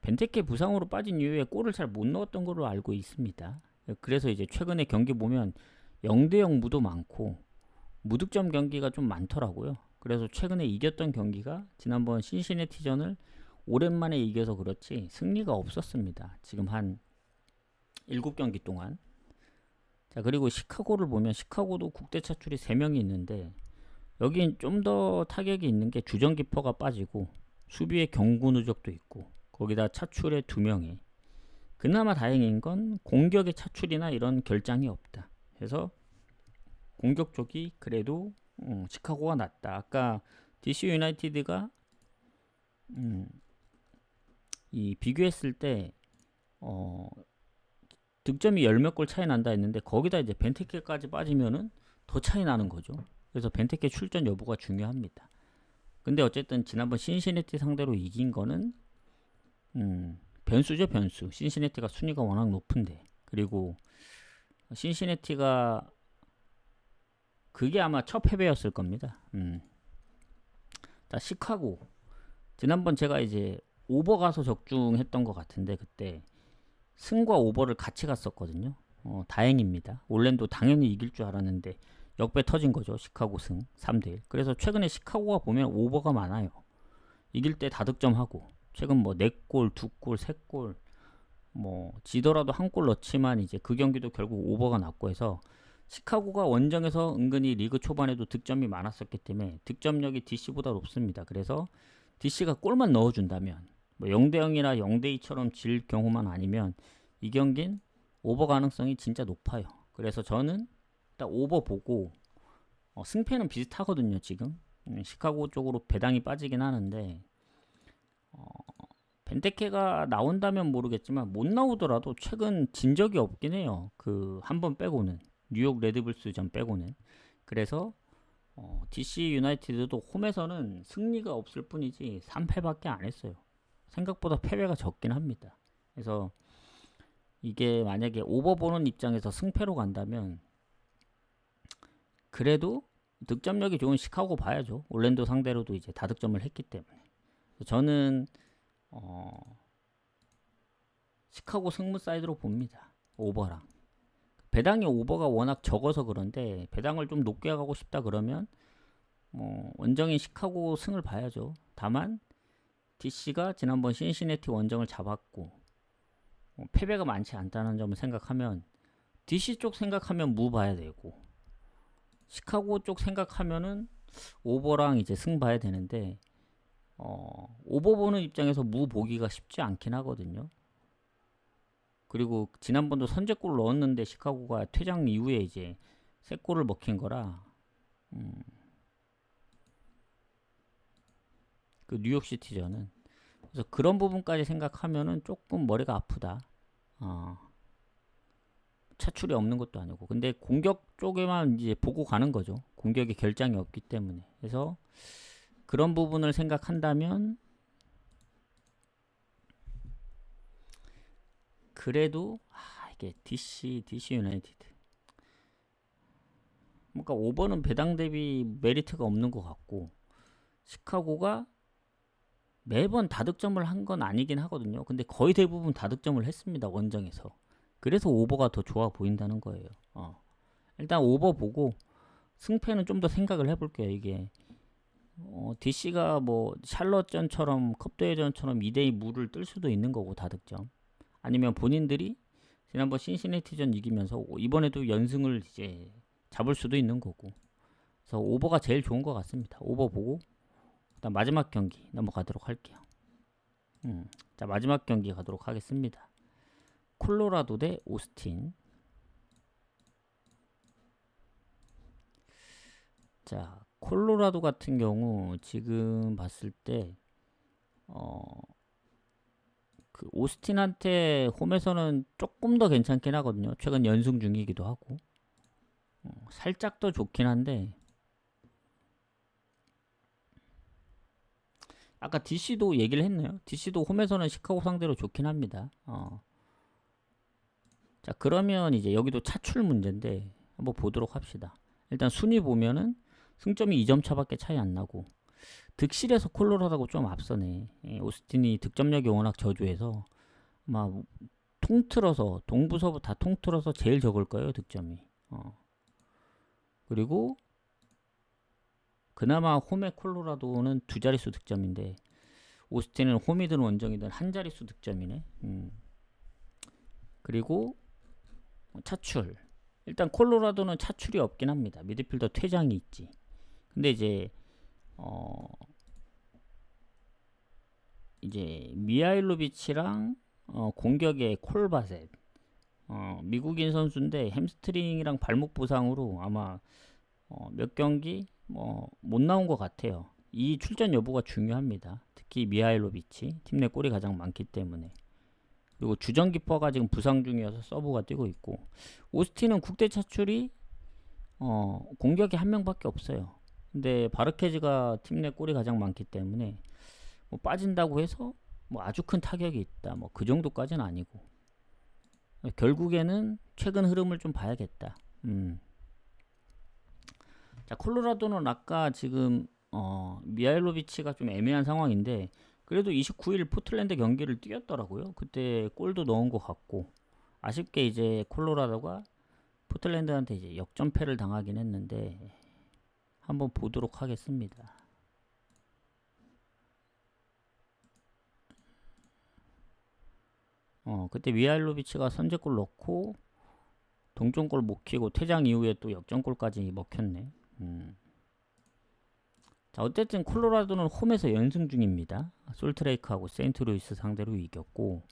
벤테케 부상으로 빠진 이후에 골을 잘 못 넣었던 걸로 알고 있습니다. 그래서 이제 최근에 경기 보면 0대0 무도 많고 무득점 경기가 좀 많더라고요. 그래서 최근에 이겼던 경기가 지난번 신시내티전을 오랜만에 이겨서 그렇지 승리가 없었습니다. 지금 한 7경기 동안. 자, 그리고 시카고를 보면 시카고도 국대 차출이 3명이 있는데 여긴 좀 더 타격이 있는 게 주전 키퍼가 빠지고 수비에 경고 누적도 있고 거기다 차출에 2명에. 그나마 다행인 건 공격의 차출이나 이런 결장이 없다. 그래서 공격 쪽이 그래도 시카고가 낫다. 아까 DC 유나이티드가 이 비교했을 때 득점이 10몇 골 차이 난다 했는데 거기다 이제 벤테케까지 빠지면은 더 차이 나는 거죠. 그래서 벤테케 출전 여부가 중요합니다. 근데 어쨌든 지난번 신시내티 상대로 이긴 거는 변수죠, 변수. 신시내티가 순위가 워낙 높은데. 그리고 신시내티가 그게 아마 첫 패배였을 겁니다. 자, 시카고. 지난번 제가 이제 오버 가서 적중했던 것 같은데 그때 승과 오버를 같이 갔었거든요. 다행입니다. 올랜도 당연히 이길 줄 알았는데 역배 터진 거죠. 시카고 승 3대1. 그래서 최근에 시카고가 보면 오버가 많아요. 이길 때 다득점하고 최근 뭐 4골, 2골, 3골 뭐 지더라도 1골 넣지만 이제 그 경기도 결국 오버가 났고 해서 시카고가 원정에서 은근히 리그 초반에도 득점이 많았었기 때문에 득점력이 DC보다 높습니다. 그래서 DC가 골만 넣어준다면 뭐 0대0이나 0대2처럼 질 경우만 아니면 이 경기는 오버 가능성이 진짜 높아요. 그래서 저는 일단 오버 보고 승패는 비슷하거든요. 지금 시카고 쪽으로 배당이 빠지긴 하는데 벤테케가 나온다면 모르겠지만 못 나오더라도 최근 진 적이 없긴 해요. 그 한 번 빼고는 뉴욕 레드불스전 빼고는. 그래서 DC 유나이티드도 홈에서는 승리가 없을 뿐이지 3패밖에 안 했어요. 생각보다 패배가 적긴 합니다. 그래서 이게 만약에 오버 보는 입장에서 승패로 간다면 그래도 득점력이 좋은 시카고 봐야죠. 올랜도 상대로도 이제 다득점을 했기 때문에. 저는 시카고 승무 사이드로 봅니다. 오버랑. 배당이 오버가 워낙 적어서 그런데 배당을 좀 높게 가고 싶다 그러면 원정인 시카고 승을 봐야죠. 다만 DC가 지난번 신시내티 원정을 잡았고 패배가 많지 않다는 점을 생각하면 DC 쪽 생각하면 무 봐야 되고 시카고 쪽 생각하면은 오버랑 이제 승 봐야 되는데 오버 보는 입장에서 무 보기가 쉽지 않긴 하거든요. 그리고 지난번도 선제골 넣었는데 시카고가 퇴장 이후에 이제 3골을 먹힌 거라 그 뉴욕시티전은. 그래서 그런 부분까지 생각하면은 조금 머리가 아프다. 차출이 없는 것도 아니고. 근데 공격 쪽에만 이제 보고 가는 거죠. 공격에 결장이 없기 때문에. 그래서 그런 부분을 생각한다면 그래도 이게 DC 유나이티드 뭔가 오버는 배당 대비 메리트가 없는 것 같고 시카고가 매번 다득점을 한 건 아니긴 하거든요. 근데 거의 대부분 다득점을 했습니다. 원정에서. 그래서 오버가 더 좋아 보인다는 거예요. 일단 오버 보고 승패는 좀 더 생각을 해볼게요. 이게 DC가 뭐 샬럿전처럼 컵대회전처럼 2대2 무를 뜰 수도 있는 거고 다득점. 아니면 본인들이 지난번 신시내티전 이기면서 이번에도 연승을 이제 잡을 수도 있는 거고. 그래서 오버가 제일 좋은 것 같습니다. 오버 보고 일단 마지막 경기 넘어가도록 할게요. 자, 마지막 경기 가도록 하겠습니다. 콜로라도 대 오스틴. 자, 콜로라도 같은 경우 지금 봤을 때 그 오스틴한테 홈에서는 조금 더 괜찮긴 하거든요. 최근 연승 중이기도 하고 살짝 더 좋긴 한데 아까 DC도 얘기를 했네요. DC도 홈에서는 시카고 상대로 좋긴 합니다. 자, 그러면 이제 여기도 차출 문제인데 한번 보도록 합시다. 일단 순위 보면은 승점이 2점 차밖에 차이 안 나고 득실에서 콜로라도가 좀 앞서네. 오스틴이 득점력이 워낙 저조해서 아마 통틀어서 동부 서부 다 통틀어서 제일 적을 거예요. 득점이. 그리고 그나마 홈의 콜로라도는 2자릿수 득점인데 오스틴은 홈이든 원정이든 1자릿수 득점이네. 그리고 차출. 일단 콜로라도는 차출이 없긴 합니다. 미드필더 퇴장이 있지. 근데 이제 이제 미하일로비치랑 공격의 콜바셋. 미국인 선수인데 햄스트링이랑 발목 부상으로 아마 몇 경기 못 나온 것 같아요. 이 출전 여부가 중요합니다. 특히 미하일로비치 팀 내 골이 가장 많기 때문에. 그리고 주전 키퍼가 지금 부상 중이어서 서브가 뛰고 있고, 오스틴은 국대 차출이 공격에 한 명밖에 없어요. 근데 바르케즈가 팀 내 골이 가장 많기 때문에 뭐 빠진다고 해서 뭐 아주 큰 타격이 있다, 뭐 그 정도까지는 아니고, 결국에는 최근 흐름을 좀 봐야겠다. 자, 콜로라도는 아까 지금 미하일로비치가 좀 애매한 상황인데 그래도 29일 포틀랜드 경기를 뛰었더라고요. 그때 골도 넣은 것 같고, 아쉽게 이제 콜로라도가 포틀랜드한테 이제 역전패를 당하긴 했는데 한번 보도록 하겠습니다. 그때 미하일로비치가 선제골 넣고 동점골 못 키고 퇴장 이후에 또 역전골까지 먹혔네. 자, 어쨌든 콜로라도는 홈에서 연승 중입니다. 솔트레이크하고 세인트루이스 상대로 이겼고,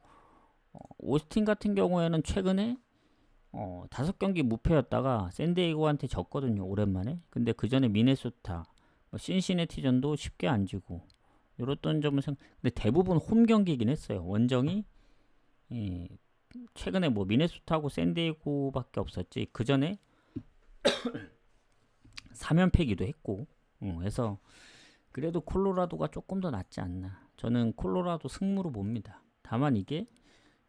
오스틴 같은 경우에는 최근에 5경기 무패였다가 샌디에이고한테 졌거든요, 오랜만에. 근데 그 전에 미네소타, 신시내티전도 쉽게 안 지고 요랬던 점은 근데 대부분 홈 경기이긴 했어요. 원정이 최근에 뭐 미네소타하고 샌디에이고밖에 없었지. 그 전에 3연패기도 했고, 해서 그래도 콜로라도가 조금 더 낫지 않나. 저는 콜로라도 승무로 봅니다. 다만 이게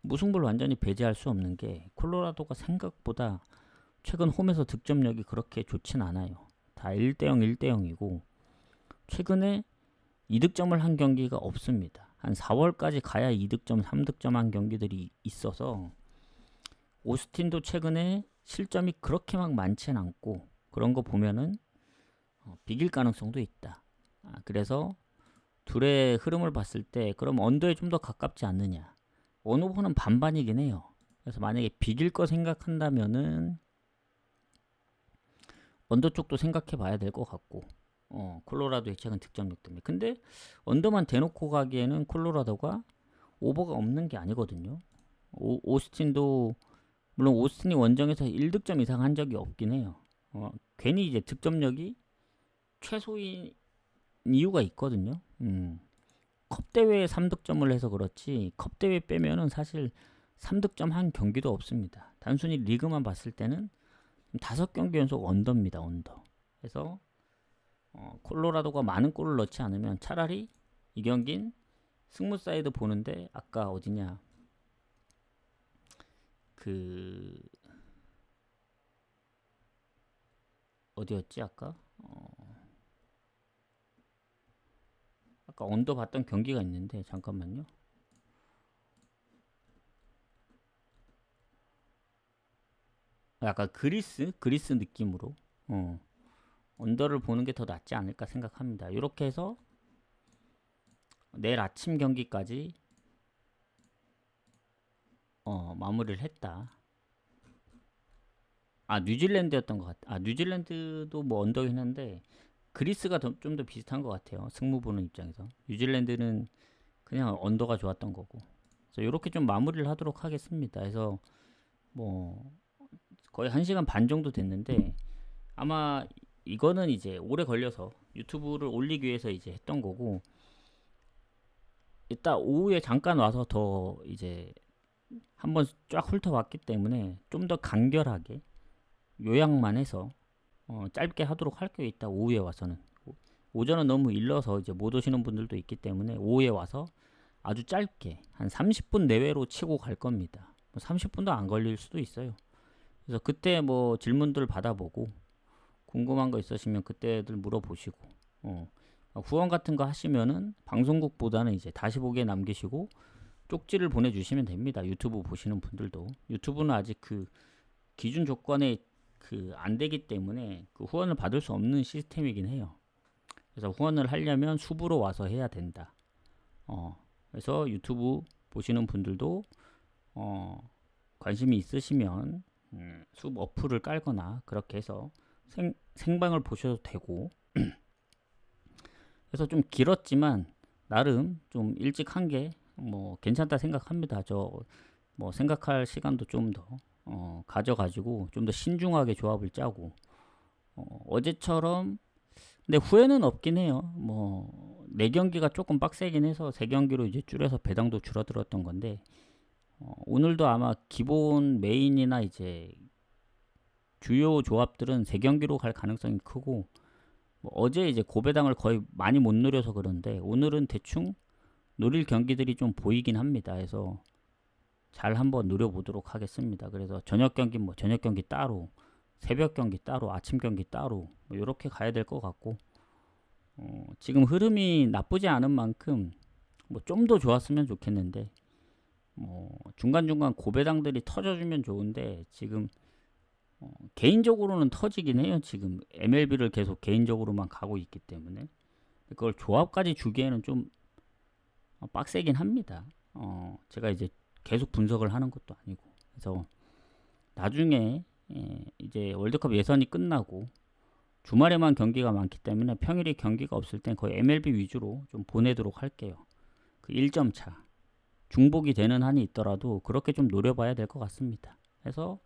무승부를 완전히 배제할 수 없는 게 콜로라도가 생각보다 최근 홈에서 득점력이 그렇게 좋진 않아요. 다 1대0, 1대0이고 최근에 2득점을 한 경기가 없습니다. 한 4월까지 가야 2득점, 3득점 한 경기들이 있어서 오스틴도 최근에 실점이 그렇게 막 많진 않고 그런 거 보면은 비길 가능성도 있다. 그래서 둘의 흐름을 봤을 때 그럼 언더에 좀 더 가깝지 않느냐. 어느 후보는 반반이긴 해요. 그래서 만약에 비길 거 생각한다면은 언더 쪽도 생각해 봐야 될 것 같고, 콜로라도의 최근 득점력 때문에. 근데 언더만 대놓고 가기에는 콜로라도가 오버가 없는 게 아니거든요. 오스틴도 물론 오스틴이 원정에서 1득점 이상 한 적이 없긴 해요. 괜히 이제 득점력이 최소인 이유가 있거든요. 컵대회에 3득점을 해서 그렇지 컵대회 빼면은 사실 3득점 한 경기도 없습니다. 단순히 리그만 봤을 때는 5경기 연속 언더입니다. 언더. 그래서 콜로라도가 많은 골을 넣지 않으면 차라리 이 경기는 승무 사이드 보는데 아까 어디냐 어디였지 아까? 아까 언더 봤던 경기가 있는데 잠깐만요. 약간 그리스 느낌으로 언더를 보는 게 더 낫지 않을까 생각합니다. 이렇게 해서 내일 아침 경기까지 마무리를 했다. 뉴질랜드였던 것 같아. 뉴질랜드도 뭐 언더긴 한데 그리스가 좀 더 비슷한 것 같아요. 승무 보는 입장에서. 뉴질랜드는 그냥 언더가 좋았던 거고. 그래서 이렇게 좀 마무리를 하도록 하겠습니다. 그래서 뭐 거의 1시간 반 정도 됐는데 아마 이거는 이제 오래 걸려서 유튜브를 올리기 위해서 이제 했던 거고, 이따 오후에 잠깐 와서 더 이제 한번 쫙 훑어봤기 때문에 좀 더 간결하게 요약만 해서 짧게 하도록 할 게 있다. 오후에 와서는 오전은 너무 일러서 이제 못 오시는 분들도 있기 때문에 오후에 와서 아주 짧게 한 30분 내외로 치고 갈 겁니다. 30분도 안 걸릴 수도 있어요. 그래서 그때 뭐 질문들 받아보고 궁금한 거 있으시면 그때들 물어보시고 후원 같은 거 하시면은 방송국보다는 이제 다시 보기에 남기시고 쪽지를 보내주시면 됩니다. 유튜브 보시는 분들도. 유튜브는 아직 그 기준 조건에 안 되기 때문에 그 후원을 받을 수 없는 시스템이긴 해요. 그래서 후원을 하려면 숲으로 와서 해야 된다. 그래서 유튜브 보시는 분들도 관심이 있으시면 숲 어플을 깔거나 그렇게 해서 생방을 보셔도 되고 그래서 좀 길었지만 나름 좀 일찍 한 게 뭐 괜찮다 생각합니다. 저 뭐 생각할 시간도 좀 더 가져가지고 좀 더 신중하게 조합을 짜고 어제처럼 근데 후회는 없긴 해요. 뭐 4경기가 조금 빡세긴 해서 3경기로 이제 줄여서 배당도 줄어들었던 건데 오늘도 아마 기본 메인이나 이제 주요 조합들은 3경기로 갈 가능성이 크고 뭐 어제 이제 고배당을 거의 많이 못 노려서 그런데 오늘은 대충 노릴 경기들이 좀 보이긴 합니다. 그래서 잘 한번 노려보도록 하겠습니다. 그래서 저녁 경기 뭐 저녁 경기 따로, 새벽 경기 따로, 아침 경기 따로 뭐 이렇게 가야 될 것 같고 지금 흐름이 나쁘지 않은 만큼 뭐 좀 더 좋았으면 좋겠는데 뭐 중간중간 고배당들이 터져주면 좋은데 지금 개인적으로는 터지긴 해요. 지금 MLB를 계속 개인적으로만 가고 있기 때문에 그걸 조합까지 주기에는 좀 빡세긴 합니다. 제가 이제 계속 분석을 하는 것도 아니고 그래서 나중에 이제 월드컵 예선이 끝나고 주말에만 경기가 많기 때문에 평일에 경기가 없을 땐 거의 MLB 위주로 좀 보내도록 할게요. 그 1점 차 중복이 되는 한이 있더라도 그렇게 좀 노려봐야 될 것 같습니다. 그래서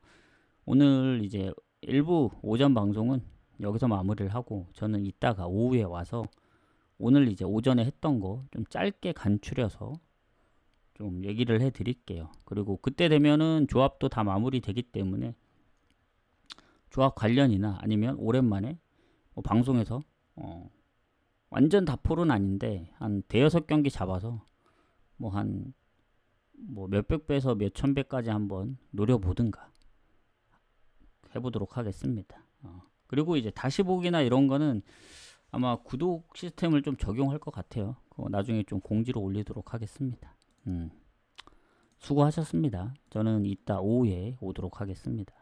오늘 이제 일부 오전 방송은 여기서 마무리를 하고 저는 이따가 오후에 와서 오늘 이제 오전에 했던 거 좀 짧게 간추려서 좀 얘기를 해 드릴게요. 그리고 그때 되면은 조합도 다 마무리 되기 때문에 조합 관련이나 아니면 오랜만에 뭐 방송에서 완전 다폴은 아닌데 한 대여섯 경기 잡아서 뭐 한 뭐 몇백 배에서 몇천 배까지 한번 노려보든가 해보도록 하겠습니다. 그리고 이제 다시 보기나 이런 거는 아마 구독 시스템을 좀 적용할 것 같아요. 그거 나중에 좀 공지로 올리도록 하겠습니다. 수고하셨습니다. 저는 이따 오후에 오도록 하겠습니다.